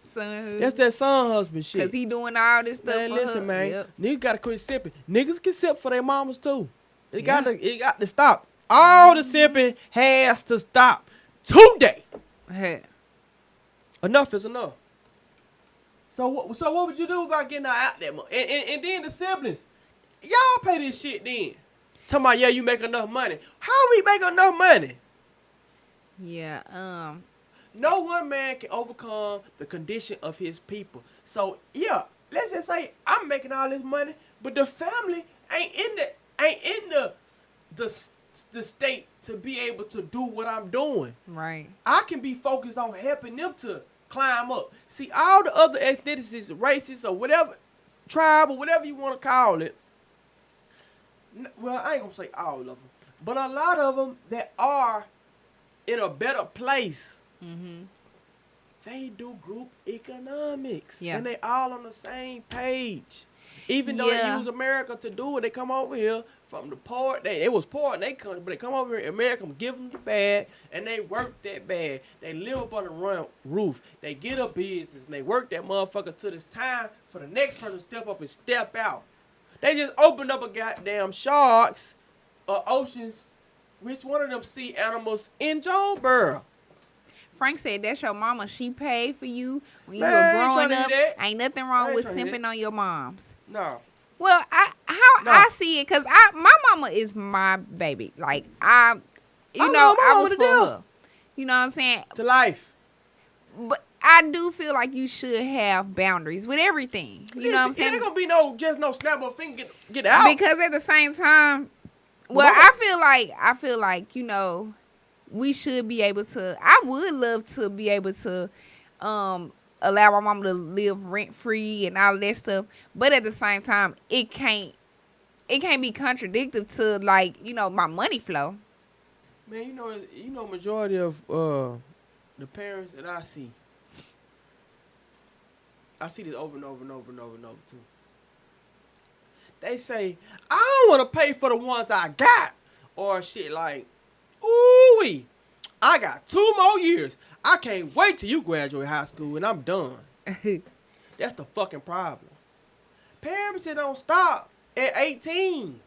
Son, That's that son husband shit. cause he doing all this stuff Man, for listen, her. man. Yep. Niggas gotta quit sipping. Niggas can sip for their mamas too. It got to stop. All the sipping has to stop today. Hey. Enough is enough. So what would you do about getting her out there? And then the siblings, y'all pay this shit then. Talking about, yeah, you make enough money. How we make enough money? Yeah. No one man can overcome the condition of his people. So yeah, let's just say I'm making all this money, but the family ain't in the state to be able to do what I'm doing. Right. I can be focused on helping them to climb up. See, all the other ethnicities, races, or whatever, tribe, or whatever you want to call it. Well, I ain't gonna say all of them, but a lot of them that are in a better place. They do group economics. Yeah. And they all on the same page. Even though they use America to do it, they come over here from the poor. It was poor in their country, but they come over here in America, give them the bag, and they work that bag. They live up on the roof. They get a business, and they work that motherfucker till it's time for the next person to step up and step out. They just opened up a goddamn sharks or oceans, which one of them sea animals in Jonesboro. Frank said that's your mama. She paid for you when you Man, were I ain't growing tryna up. hear that. Ain't nothing I wrong ain't with tryna hear simping that. on your moms. No. Well, I see it, cause my mama is my baby. Like I love my mama was to for death. her. You know what I'm saying? To life. But I do feel like you should have boundaries with everything. You know what I'm Listen, it saying? ain't gonna be no snap of a finger get out. Because at the same time, well, Mama. I feel like we should be able to. I would love to be able to allow my mama to live rent free and all of that stuff. But at the same time, it can't be contradictory to my money flow. Man, you know majority of the parents that I see this over and over and over and over and over too. They say, I don't want to pay for the ones I got. Or shit like, ooh-wee, I got 2 more years. I can't wait till you graduate high school and I'm done. That's the fucking problem. Parents that don't stop at 18.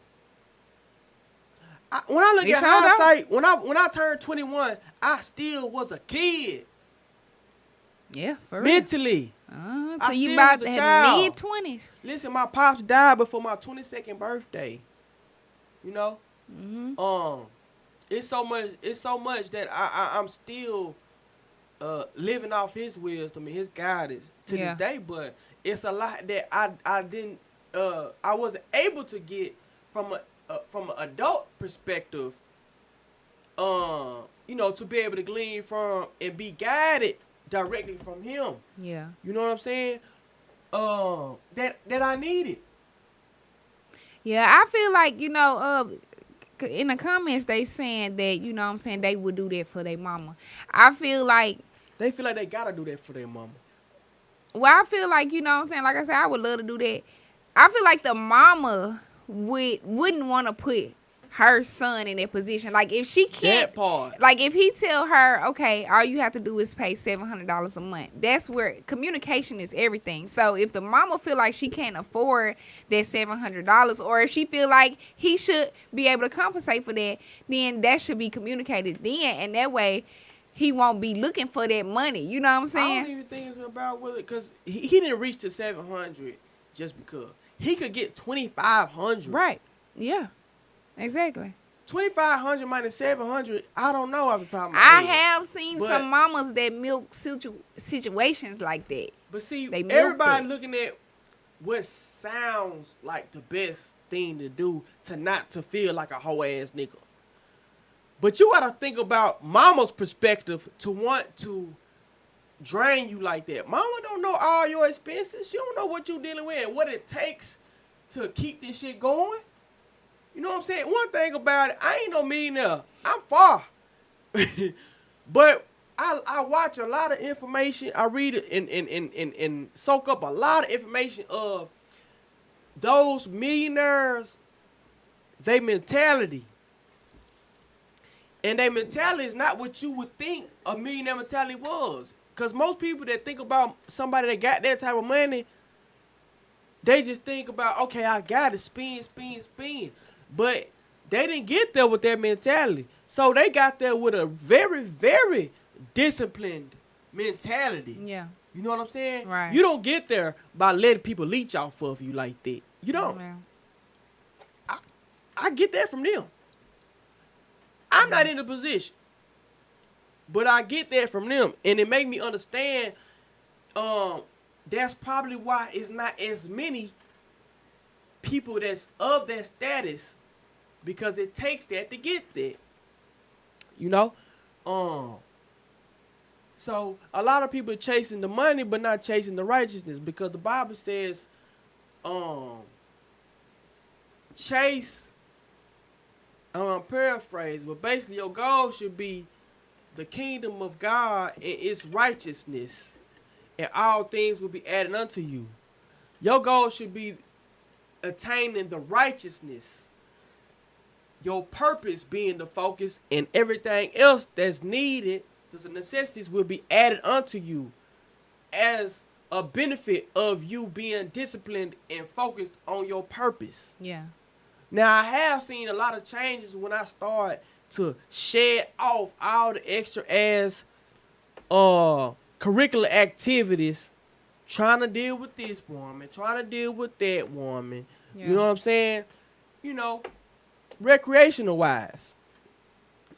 When I look They at sure hindsight, when I turned 21, I still was a kid. Yeah, for real. Mentally. So you still about was a to have child. mid-20s. Listen, my pops died before my 22nd birthday. You know? It's so much that I'm still living off his wisdom and his guidance to this day, but it's a lot that I wasn't able to get from an adult perspective, to be able to glean from and be guided directly from him. Yeah. You know what I'm saying? That I needed. Yeah, I feel like, in the comments they saying that, they would do that for their mama. I feel like They feel like they gotta do that for their mama. I feel like, like I said, I would love to do that. I feel like the mama wouldn't want to put her son in that position. Like if she can't, That part. like if he tell her, okay, all you have to do is pay $700 a month. That's where communication is everything. So if the mama feel like she can't afford that $700, or if she feel like he should be able to compensate for that, then that should be communicated then, and that way he won't be looking for that money. You know what I'm I saying? don't even think it's about whether, because he didn't reach the 700 just because. He could get 2,500. Right. Yeah. Exactly. 2,500 minus 700, I don't know off the top of my I head. have seen But- some mamas that milk situations like that. But see, They milk everybody it. looking at what sounds like the best thing to do to not to feel like a hoe ass nigga. But you gotta think about mama's perspective to want to drain you like that. Mama don't know all your expenses. She don't know what you dealing with and what it takes to keep this shit going. You know what I'm saying? One thing about it, I ain't no millionaire. I'm far. But I watch a lot of information. I read it and soak up a lot of information of those millionaires, they mentality. And their mentality is not what you would think a millionaire mentality was. Because most people that think about somebody that got that type of money, they just think about, okay, I got to spend. But they didn't get there with that mentality. So they got there with a very, very disciplined mentality. Yeah. You know what I'm saying? Right. You don't get there by letting people leech off of you like that. You don't. Yeah. I get that from them. I'm not in the position. But I get that from them. And it make me understand that's probably why it's not as many people that's of that status, because it takes that to get that. You know? So a lot of people are chasing the money but not chasing the righteousness, because the Bible says chase, paraphrase, but basically your goal should be the kingdom of God and its righteousness, and all things will be added unto you. Your goal should be attaining the righteousness, your purpose being the focus, and everything else that's needed, the necessities, will be added unto you as a benefit of you being disciplined and focused on your purpose. Yeah. Now, I have seen a lot of changes when I start to shed off all the extra ass curricular activities, trying to deal with this woman, trying to deal with that woman. Yeah. You know what I'm saying? You know, recreational wise.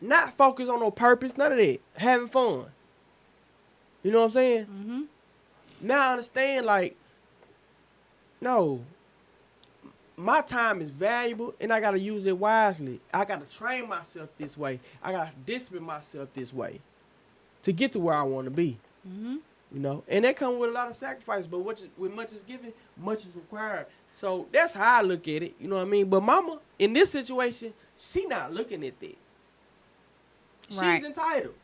Not focused on no purpose, none of that. Having fun. You know what I'm saying? Mm-hmm. Now I understand, like, no, my time is valuable and I got to use it wisely. I got to train myself this way. I got to discipline myself this way to get to where I want to be. Mm-hmm. You know, and that comes with a lot of sacrifice, but with much is given, much is required. So that's how I look at it. You know what I mean? But mama, in this situation, she not looking at that. Right. She's entitled.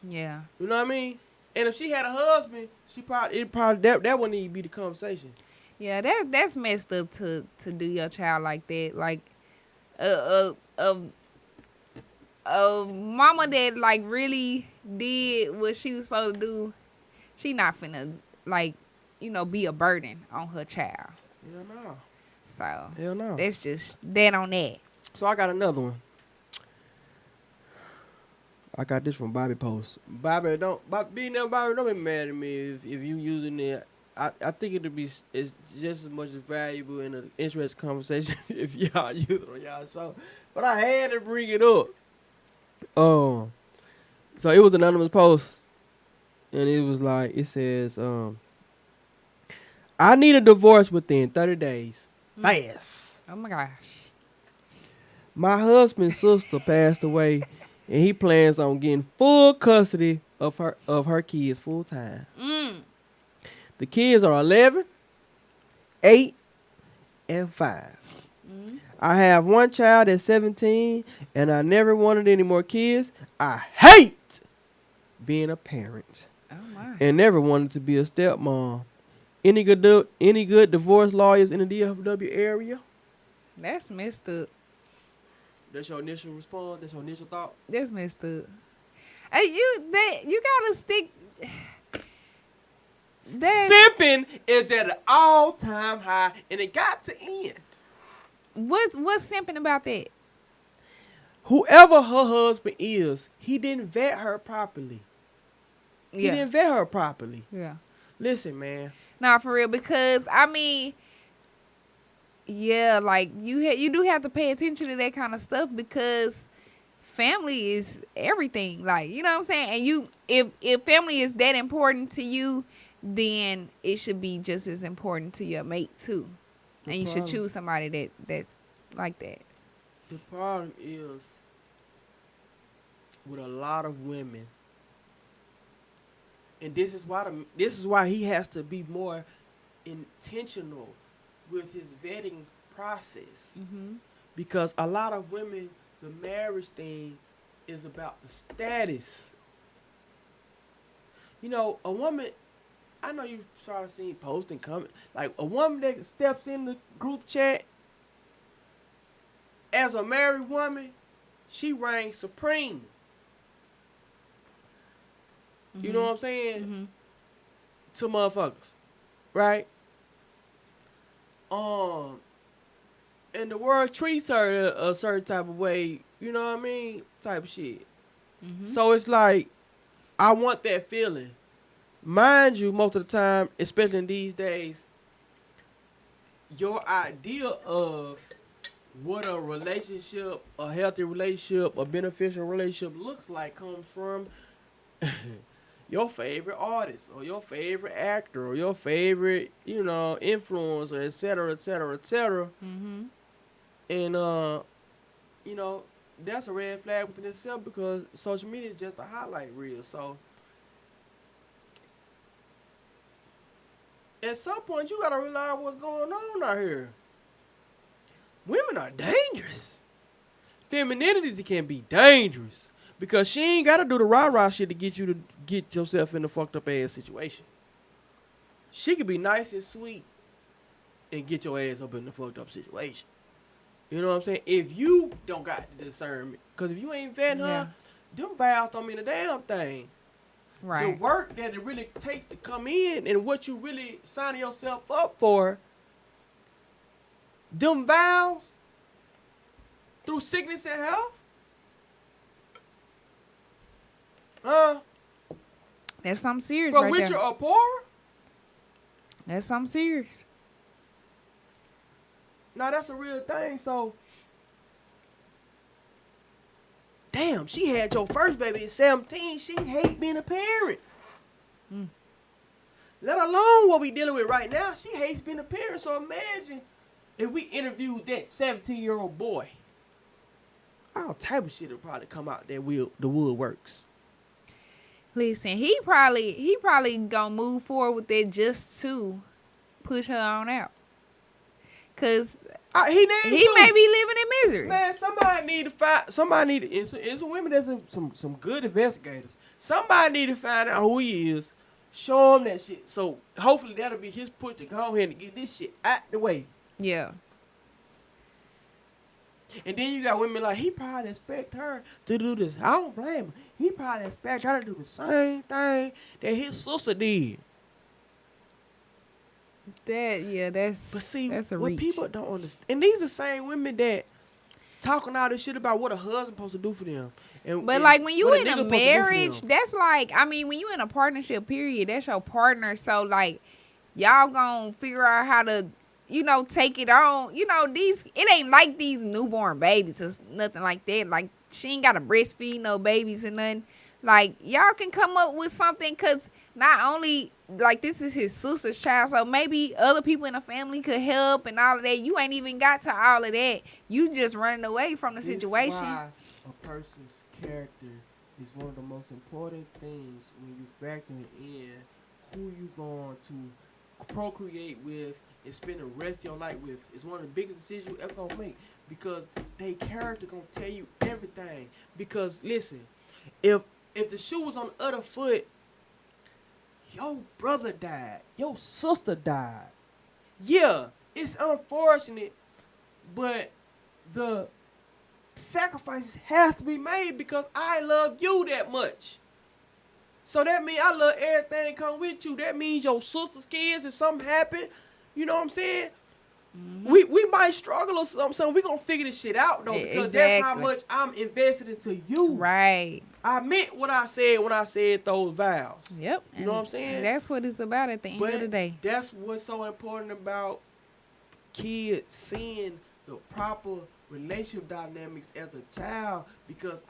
Yeah. You know what I mean? And if she had a husband, that wouldn't even be the conversation. Yeah, that's messed up to do your child like that. Like a mama that like really did what she was supposed to do, she not finna like, you know, be a burden on her child. Hell no. So Hell no. that's just that on that. So I got another one. I got this from Bobby Post. Bobby, don't be mad at me if you using it. I think it'll be it's just as much as valuable and an interesting conversation if y'all use it on y'all show. But I had to bring it up. So it was an anonymous post, and it was like, it says, I need a divorce within 30 days. Fast. Oh my gosh. My husband's sister passed away, and he plans on getting full custody of her kids full time. The kids are 11, 8, and 5. I have one child at 17, and I never wanted any more kids. I hate being a parent, Oh my. and never wanted to be a stepmom. Any good divorce lawyers in the DFW area? That's messed up. That's your initial response. That's your initial thought. That's messed up. Hey, you gotta stick. That Simping is at an all-time high, and it got to end. what's simping about that? Whoever her husband is, he didn't vet her properly. He Yeah, didn't vet her properly. yeah. Listen, man. Nah, for real. Because I mean, yeah, like you do have to pay attention to that kind of stuff because family is everything. Like, you know what I'm saying? And you, if family is that important to you, then it should be just as important to your mate too. And you should problem- choose somebody that's like that. The problem is with a lot of women, and this is why he has to be more intentional with his vetting process. Mm-hmm. Because a lot of women, the marriage thing is about the status. You know, a woman, I know you've probably seen post and comment, like a woman that steps in the group chat as a married woman, she reigns supreme. You know what I'm saying? Mm-hmm. To motherfuckers, right? And the world treats her a certain type of way, you know what I mean? Type of shit. Mm-hmm. So it's like, I want that feeling. Mind you, most of the time, especially in these days, your idea of what a relationship, a healthy relationship, a beneficial relationship looks like comes from your favorite artist or your favorite actor or your favorite, you know, influencer, et cetera, et cetera, et cetera. Mm-hmm. And, you know, that's a red flag within itself because social media is just a highlight reel. So, at some point, you got to realize what's going on out here. Women are dangerous. Femininity can be dangerous because she ain't got to do the rah-rah shit to get you to get yourself in a fucked up ass situation. She can be nice and sweet and get your ass up in the fucked up situation. You know what I'm saying? If you don't got the discernment, because if you ain't vetting her, them vows don't mean a damn thing. Right. The work that it really takes to come in and what you really signing yourself up for, them vows through sickness and health, That's something serious from right which there. you're poor. That's something serious. Now that's a real thing. So, damn, she had your first baby at 17. She hate being a parent. Let alone what we dealing with right now. She hates being a parent. So imagine if we interviewed that 17-year-old boy. All type of shit will probably come out that the woodworks. Listen, he probably gonna move forward with that just to push her on out. Cause He may be living in misery. Man, somebody need to find. Somebody need to. It's some women that's some good investigators. Somebody need to find out who he is. Show him that shit. So hopefully that'll be his push to go ahead and get this shit out the way. Yeah. And then you got women like, he probably expect her to do this. I don't blame him. He probably expect her to do the same thing that his sister did. That's But see, that's a what reach. people don't understand, and these are the same women that talking all this shit about what a husband supposed to do for them. But And like when you what in nigga a supposed to do for marriage, them. that's like, I mean, when you in a partnership period, that's your partner. So like y'all gonna figure out how to, you know, take it on. You know, it ain't like these newborn babies or nothing like that. Like she ain't gotta breastfeed no babies and nothing. Like y'all can come up with something, cause not only like this is his sister's child, so maybe other people in the family could help and all of that. You ain't even got to all of that. You just running away from the This situation. Why a person's character is one of the most important things when you factor in who you going to procreate with and spend the rest of your life with. It's one of the biggest decisions you ever gonna make because they character gonna tell you everything. Because listen, if the shoe was on the other foot, your brother died, your sister died. Yeah, it's unfortunate, but the sacrifices has to be made because I love you that much. So that means I love everything come with you. That means your sister's kids, if something happen, you know what I'm saying? We might struggle or something, so we gonna figure this shit out though, because that's how Exactly. much I'm invested into you. Right. I meant what I said when I said those vows. Yep. You know what I'm saying? And that's what it's about at the end of the day. That's what's so important about kids seeing the proper relationship dynamics as a child. Because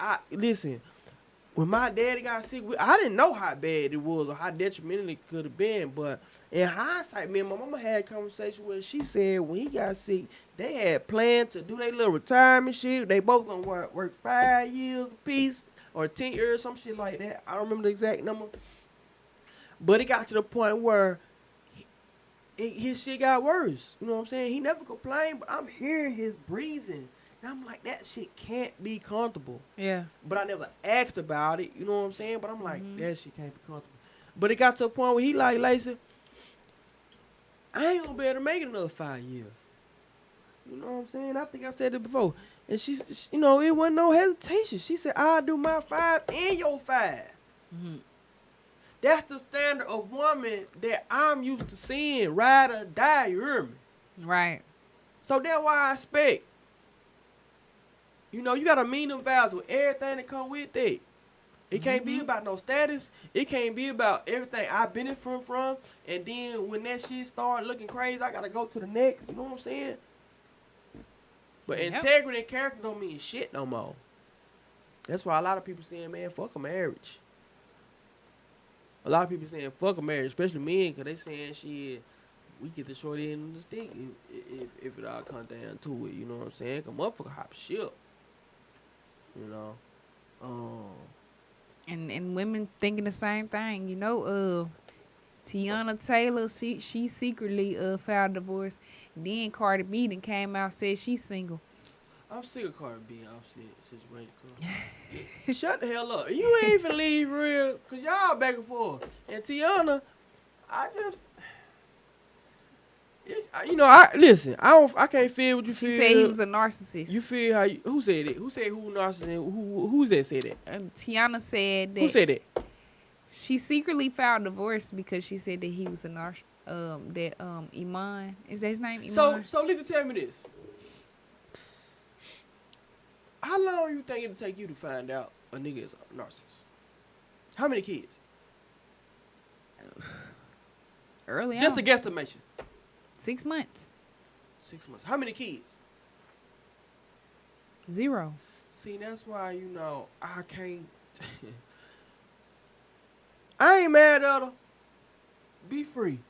when my daddy got sick, I didn't know how bad it was or how detrimental it could have been. But in hindsight, me and my mama had a conversation where she said when he got sick, they had planned to do their little retirement shit. They both gonna work 5 years apiece or 10 years, some shit like that. I don't remember the exact number. But it got to the point where his shit got worse. You know what I'm saying? He never complained, but I'm hearing his breathing. And I'm like, that shit can't be comfortable. Yeah. But I never asked about it. You know what I'm saying? But I'm like, that shit can't be comfortable. But it got to a point where he like, Lacey, I ain't gonna be able to make it another 5 years. You know what I'm saying? I think I said it before. And she you know, it wasn't no hesitation. She said, I'll do my 5 and your 5. That's the standard of woman that I'm used to seeing, ride or die, you hear me? Right. So that's why I expect. You know, you gotta mean them vows with everything that come with it. It can't be about no status. It can't be about everything I've been from. And then when that shit start looking crazy, I gotta go to the next. You know what I'm saying? But integrity and character don't mean shit no more. That's why a lot of people saying, man, fuck a marriage. A lot of people saying fuck a marriage, especially men, because they saying shit, we get the short end of the stick if it all come down to it. You know what I'm saying? Cause motherfucker hop shit. You know? And women thinking the same thing. You know, Tiana Taylor, she secretly filed divorce. Then Cardi B then came out said she's single. I'm sick of Cardi B opposite situation. Shut the hell up. You ain't even leave real, cause y'all back and forth. And Tiana, listen. I can't feel what you feel. She said he was a narcissist. You feel how who said it? Who said who narcissist? Who's that said that? Tiana said that. Who said that? She secretly filed divorce because she said that he was a narcissist. Iman, is that his name? Iman? So Lita, tell me this. How long you think it'll take you to find out a nigga is a narcissist? How many kids? Early Just on. a guesstimation. 6 months. 6 months. How many kids? 0. See, that's why, I can't. I ain't mad at her. Be free.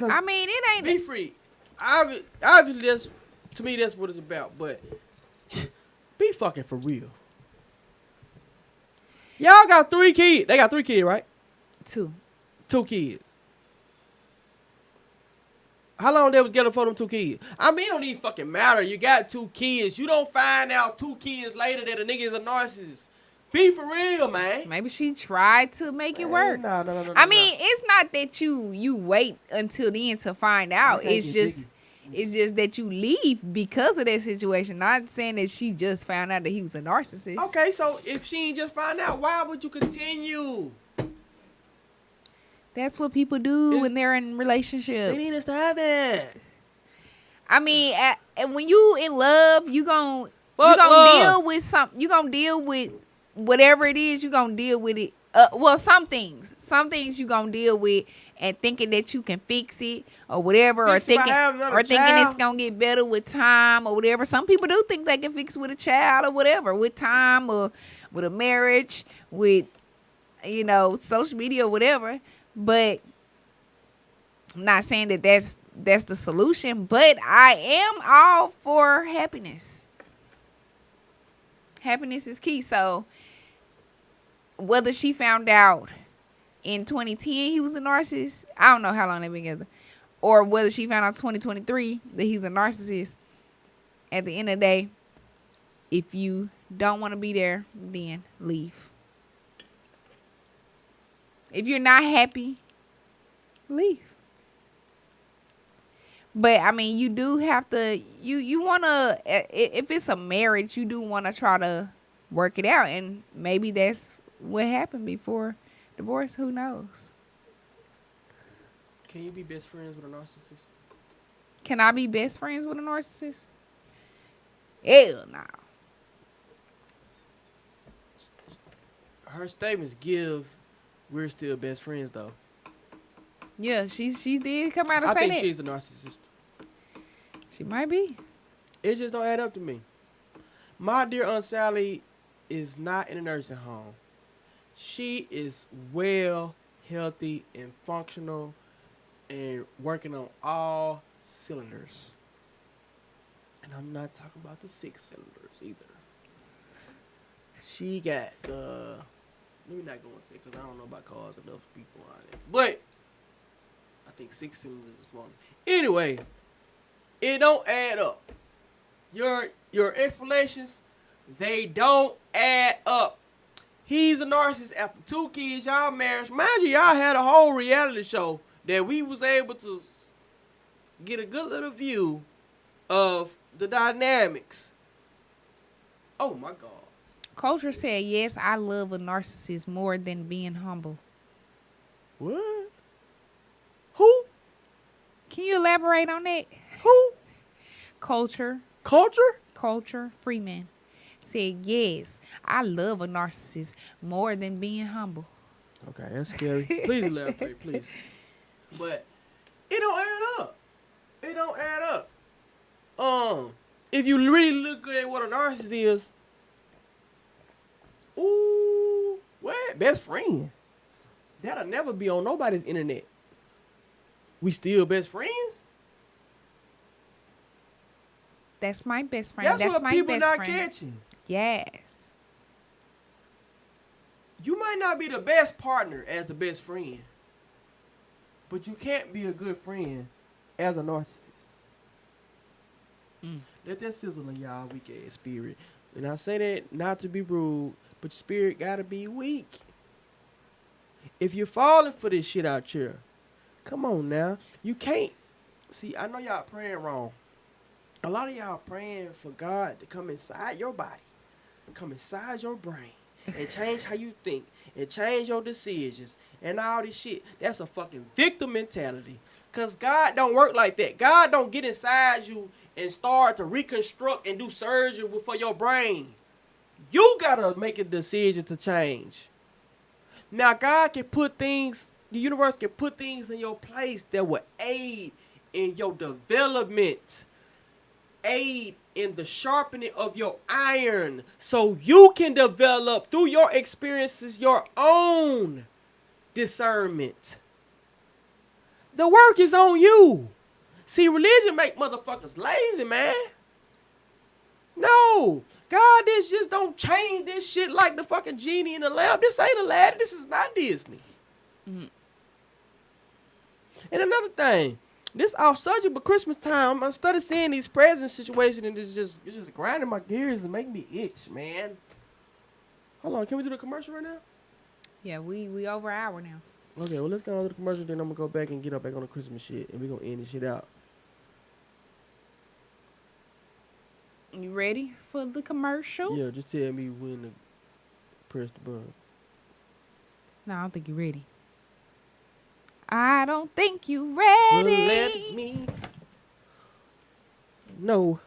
I mean, it ain't. Be free. Obviously, to me, that's what it's about. But be fucking for real. Y'all got 3 kids. They got 3 kids, right? 2. 2 kids. How long they was getting for them 2 kids? I mean, it don't even fucking matter. You got 2 kids. You don't find out 2 kids later that a nigga is a narcissist. Be for real, man. Maybe she tried to make it work. No. I mean, it's not that you wait until the end to find out. It's just that you leave because of that situation. Not saying that she just found out that he was a narcissist. Okay, so if she ain't just find out, why would you continue? That's what people do when they're in relationships. They need to stop it. I mean, and when you in love, you gon' deal with something. You gonna deal with whatever it is. You gonna deal with it. Well, some things you gonna deal with, and thinking that you can fix it or whatever, or thinking it's gonna get better with time or whatever. Some people do think they can fix it with a child or whatever, with time or with a marriage, with social media or whatever. But I'm not saying that that's the solution, but I am all for happiness. Happiness is key. So whether she found out in 2010 he was a narcissist, I don't know how long they've been together, or whether she found out 2023 that he's a narcissist, at the end of the day, if you don't want to be there, then leave. If you're not happy, leave. But I mean, you do have to. You wanna if it's a marriage, you do wanna try to work it out, and maybe that's what happened before divorce. Who knows? Can you be best friends with a narcissist? Can I be best friends with a narcissist? Hell no. Her statements give we're still best friends though. Yeah, she did come out and I say think that. she's a narcissist. She might be. It just don't add up to me. My dear Aunt Sally is not in a nursing home. She is well, healthy, and functional and working on all cylinders. And I'm not talking about the 6 cylinders either. She got the... Let me not go into it because I don't know about cars enough people on it. But I think 6 cylinders is one. Anyway, it don't add up. Your explanations, they don't add up. He's a narcissist after 2 kids, y'all married. Mind you, y'all had a whole reality show that we was able to get a good little view of the dynamics. Oh my God. Culture said, yes, I love a narcissist more than being humble. What? Who? Can you elaborate on that? Who? Culture Freeman said, yes, I love a narcissist more than being humble. Okay, that's scary. Please elaborate, please. But it don't add up. It don't add up. If you really look at what a narcissist is, ooh, what? Best friend. That'll never be on nobody's internet. We still best friends? That's my best friend. That's what my people best not friend. catching. Yes. You might not be the best partner as the best friend, but you can't be a good friend as a narcissist. Let that sizzle in y'all weak ass spirit. And I say that not to be rude, but your spirit gotta be weak. If you're falling for this shit out here, come on now. You can't. See, I know y'all praying wrong. A lot of y'all praying for God to come inside your body, come inside your brain, and change how you think, and change your decisions, and all this shit. That's a fucking victim mentality. Because God don't work like that. God don't get inside you and start to reconstruct and do surgery for your brain. You gotta make a decision to change. Now, God can put things, the universe can put things in your place that will aid in your development, aid in the sharpening of your iron, so you can develop through your experiences your own discernment. The work is on you. See, religion make motherfuckers lazy, man. No. God, this just don't change this shit like the fucking genie in the lamp. This ain't Aladdin. This is not Disney. And another thing, this off subject, but Christmas time, I started seeing these present situations, and it's just grinding my gears and making me itch, man. Hold on, can we do the commercial right now? Yeah, we over an hour now. Okay, well, let's go on to the commercial, then I'm gonna go back and get up back on the Christmas shit, and we're gonna end this shit out. You ready for the commercial? Yeah, just tell me when to press the button. No, I don't think you're ready. I don't think you ready. Well, let me know.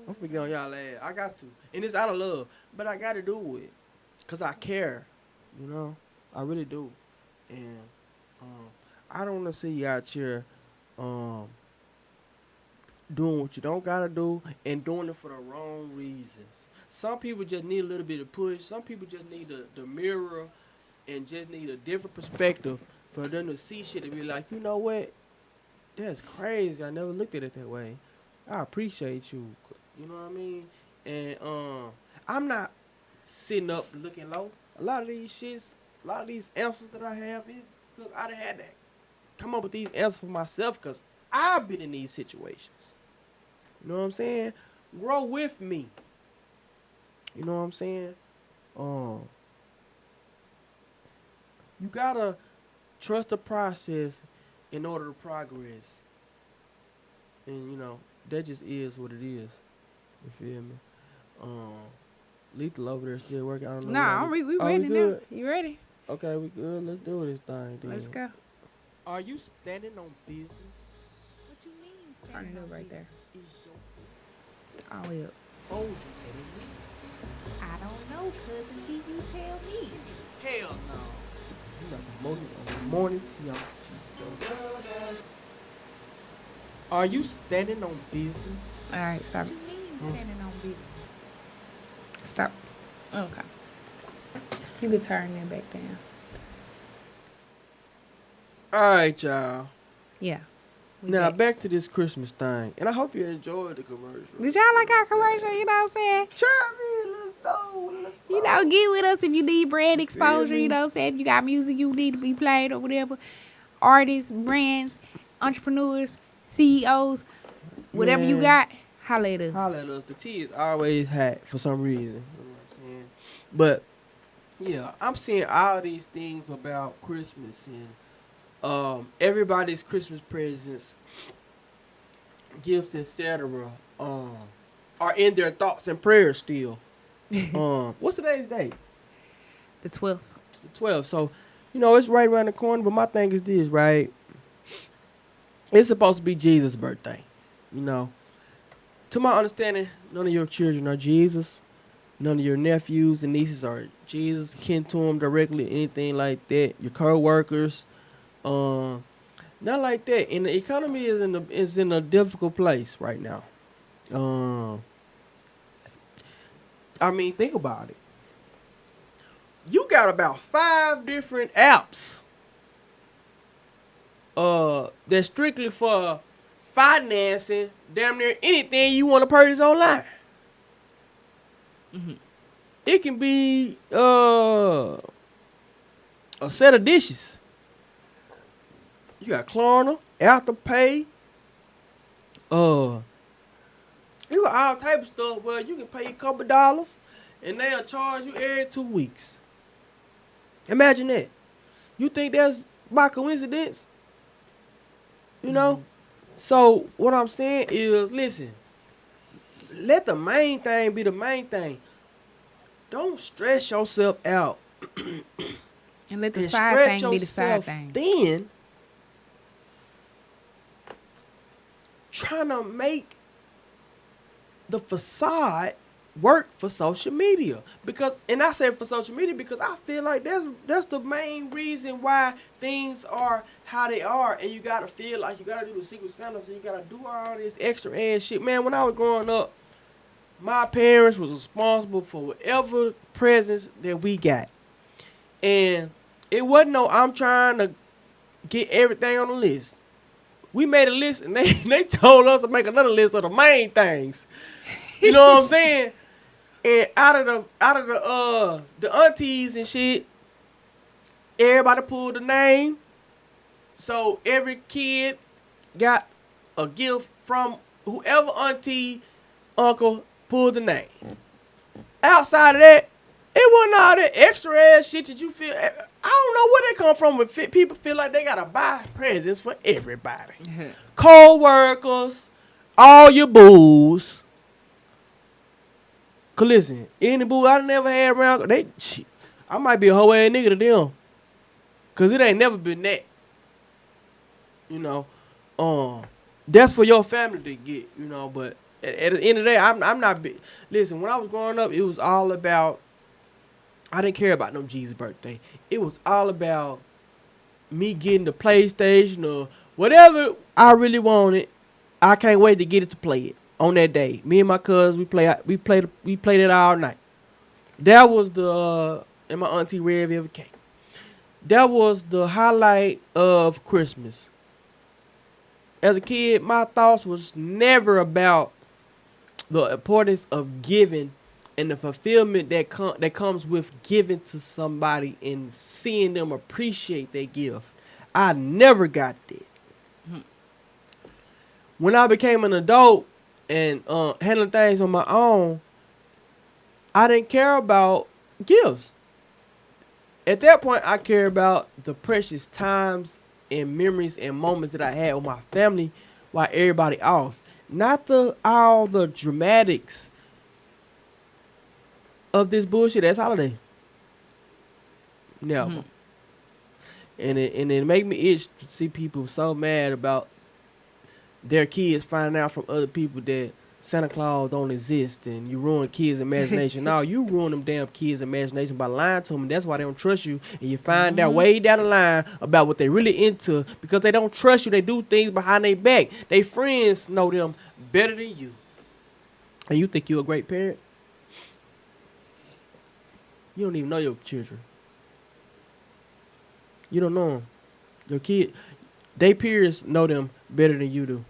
I'm forgetting on y'all ass. I got to. And it's out of love. But I got to do it. Because I care. You know? I really do. And I don't want to see you out here doing what you don't got to do and doing it for the wrong reasons. Some people just need a little bit of push. Some people just need the mirror and just need a different perspective for them to see shit and be like, you know what? That's crazy. I never looked at it that way. I appreciate you. You know what I mean? And I'm not sitting up looking low. A lot of these answers that I have is because I done had to come up with these answers for myself because I've been in these situations. You know what I'm saying? Grow with me. You know what I'm saying? You gotta trust the process in order to progress. And that just is what it is. You feel me? Um, Lethal over there still working. I don't know. Nah, we Oh, ready now. good? You ready? Okay, we good. Let's do this thing. Then. Let's go. Are you standing on business? What you mean? Turn it up right there. Is your All the way up. exposure I don't know, cousin. Can you tell me? hell no. You got the morning on the morning tea. Are you standing on business? All right, stop. What you mean standing on business? Stop. Okay. You can turn that back down. All right, y'all. Yeah. we Now back. back to this Christmas thing, and I hope you enjoyed the commercial. Did y'all like our commercial? You know what I'm saying? Sure, man. Let's You know, get with us if you need brand exposure. me? You know what I'm saying? If you got music you need to be played or whatever. Artists, brands, entrepreneurs, CEOs, whatever you Man. got, holla at us. Holla at us. The tea is always hot for some reason. You know what I'm saying? But yeah, I'm seeing all these things about Christmas and everybody's Christmas presents, gifts, etc. Are in their thoughts and prayers still. What's today's date? The 12th. The 12th. So, it's right around the corner. But my thing is this, right? It's supposed to be Jesus' birthday. To my understanding, none of your children are Jesus. None of your nephews and nieces are Jesus, kin to him directly, anything like that. Your co-workers, not like that. And the economy is in a difficult place right now. I mean, think about it. You got about 5 different apps that's strictly for financing damn near anything you want to purchase online. Mm-hmm. It can be a set of dishes. You got Klarna, Afterpay, you got all type of stuff where you can pay a couple dollars and they'll charge you every 2 weeks. Imagine that. You think that's by coincidence? So what I'm saying is, listen, let the main thing be the main thing. Don't stress yourself out And let the and side stretch thing be the side yourself thing. thin trying to make the facade work for social media. And I say for social media because I feel like that's the main reason why things are how they are, and you gotta feel like you gotta do the Secret Santa, so you gotta do all this extra ass shit. Man, when I was growing up, my parents was responsible for whatever presents that we got. And it wasn't no I'm trying to get everything on the list. We made a list and they told us to make another list of the main things. You know what I'm saying? And out of the aunties and shit, everybody pulled the name. So every kid got a gift from whoever auntie, uncle pulled the name. Outside of that, it wasn't all that extra ass shit that you feel. I don't know where they come from when people feel like they gotta buy presents for everybody. Co-workers, all your booze. Cause listen, any boo I never had around, I might be a whole ass nigga to them. Cause it ain't never been that. That's for your family to get, but at the end of the day, I'm not big. Listen, when I was growing up, it was all about, I didn't care about no Jesus' birthday. It was all about me getting the PlayStation or whatever I really wanted. I can't wait to get it to play it on that day. Me and my cousins, we played it all night. That was and my auntie Red Velvet Cake. That was the highlight of Christmas. As a kid, my thoughts was never about the importance of giving and the fulfillment that comes with giving to somebody and seeing them appreciate their gift. I never got that. When I became an adult and handling things on my own, I didn't care about gifts. At that point, I care about the precious times and memories and moments that I had with my family while everybody off. Not all the dramatics of this bullshit ass holiday. Never. And it make me itch to see people so mad about their kids finding out from other people that Santa Claus don't exist and you ruin kids' imagination. No, you ruin them damn kids' imagination by lying to them. That's why they don't trust you. And you find out way down the line about what they really into because they don't trust you. They do things behind their back. They friends know them better than you. And you think you're a great parent? You don't even know your children. You don't know them. Your kid, they peers know them better than you do.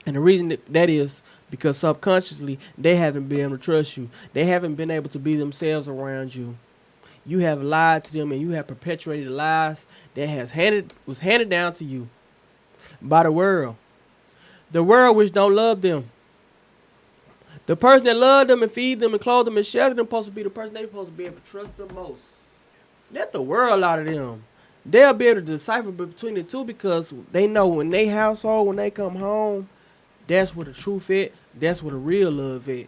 And the reason that is because subconsciously they haven't been able to trust you. They haven't been able to be themselves around you. You have lied to them and you have perpetuated lies that was handed down to you by the world. The world which don't love them. The person that love them and feed them and clothe them and shelter them supposed to be the person they supposed to be able to trust the most. Let the world out of them. They'll be able to decipher between the two because they know when they household, when they come home, that's where the truth is. That's where the real love is.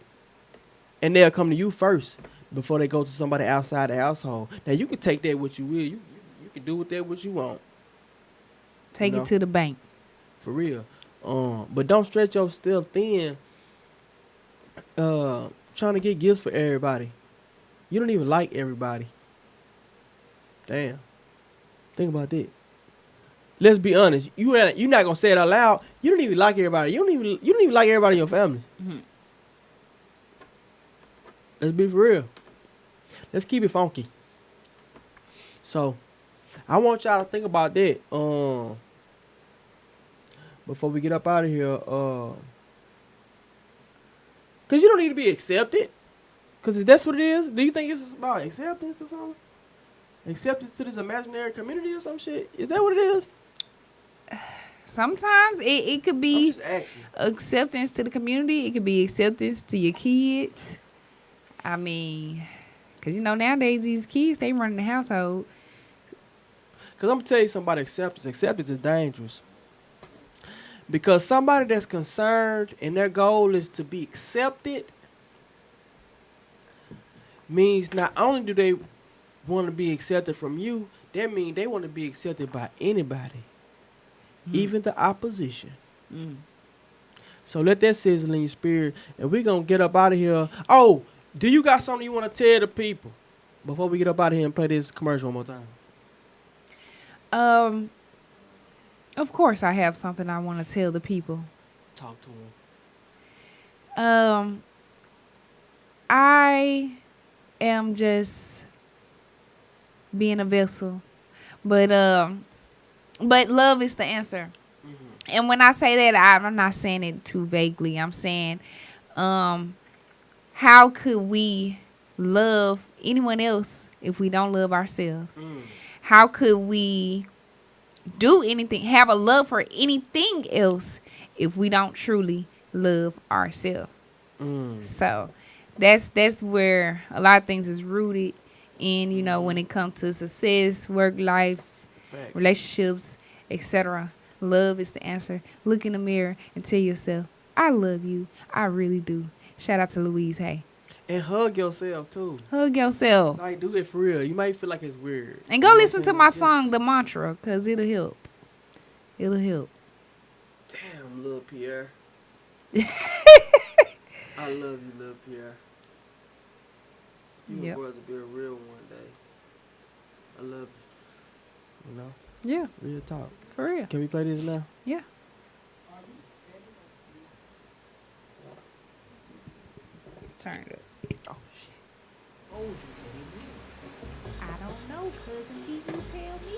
And they'll come to you first before they go to somebody outside the household. Now, you can take that what you will. You can do with that what you want. Take it to the bank. For real. But don't stretch yourself thin trying to get gifts for everybody. You don't even like everybody. Damn. Think about that. Let's be honest. You're not gonna say it out loud. You don't even like everybody. You don't even like everybody in your family. Mm-hmm. Let's be for real. Let's keep it funky. So, I want y'all to think about that. Before we get up out of here, cause you don't need to be accepted. Cause if that's what it is, do you think it's about acceptance or something? Acceptance to this imaginary community or some shit? Is that what it is? Sometimes it could I'm be just asking. acceptance to the community. It could be acceptance to your kids. I mean, because, nowadays these kids, they run the household. Because I'm going to tell you something about acceptance. Acceptance is dangerous. Because somebody that's concerned and their goal is to be accepted means not only do they want to be accepted from you, that means they want to be accepted by anybody, even the opposition. So let that sizzle in your spirit, and we're going to get up out of here. Oh, do you got something you want to tell the people before we get up out of here and play this commercial one more time? Of course I have something I want to tell the people. Talk to them. I am just being a vessel, but love is the answer. And when I say that, I'm not saying it too vaguely. I'm saying, how could we love anyone else if we don't love ourselves? How could we do anything, have a love for anything else if we don't truly love ourselves? So that's where a lot of things is rooted in, when it comes to success, work life, relationships, etc. Love is the answer. Look in the mirror and tell yourself, I love you. I really do. Shout out to Louise Hay. And hug yourself, too. Hug yourself. Like, do it for real. You might feel like it's weird. And go listen to my song, The Mantra, because it'll help. It'll help. Damn, Lil Pierre. I love you, Lil Pierre. You Yep. were to be a real one day. I love you. Yeah, Real talk. for real. Can we play this now? Yeah. Turn it up. Oh, shit. I don't know, cousin. Can you tell me?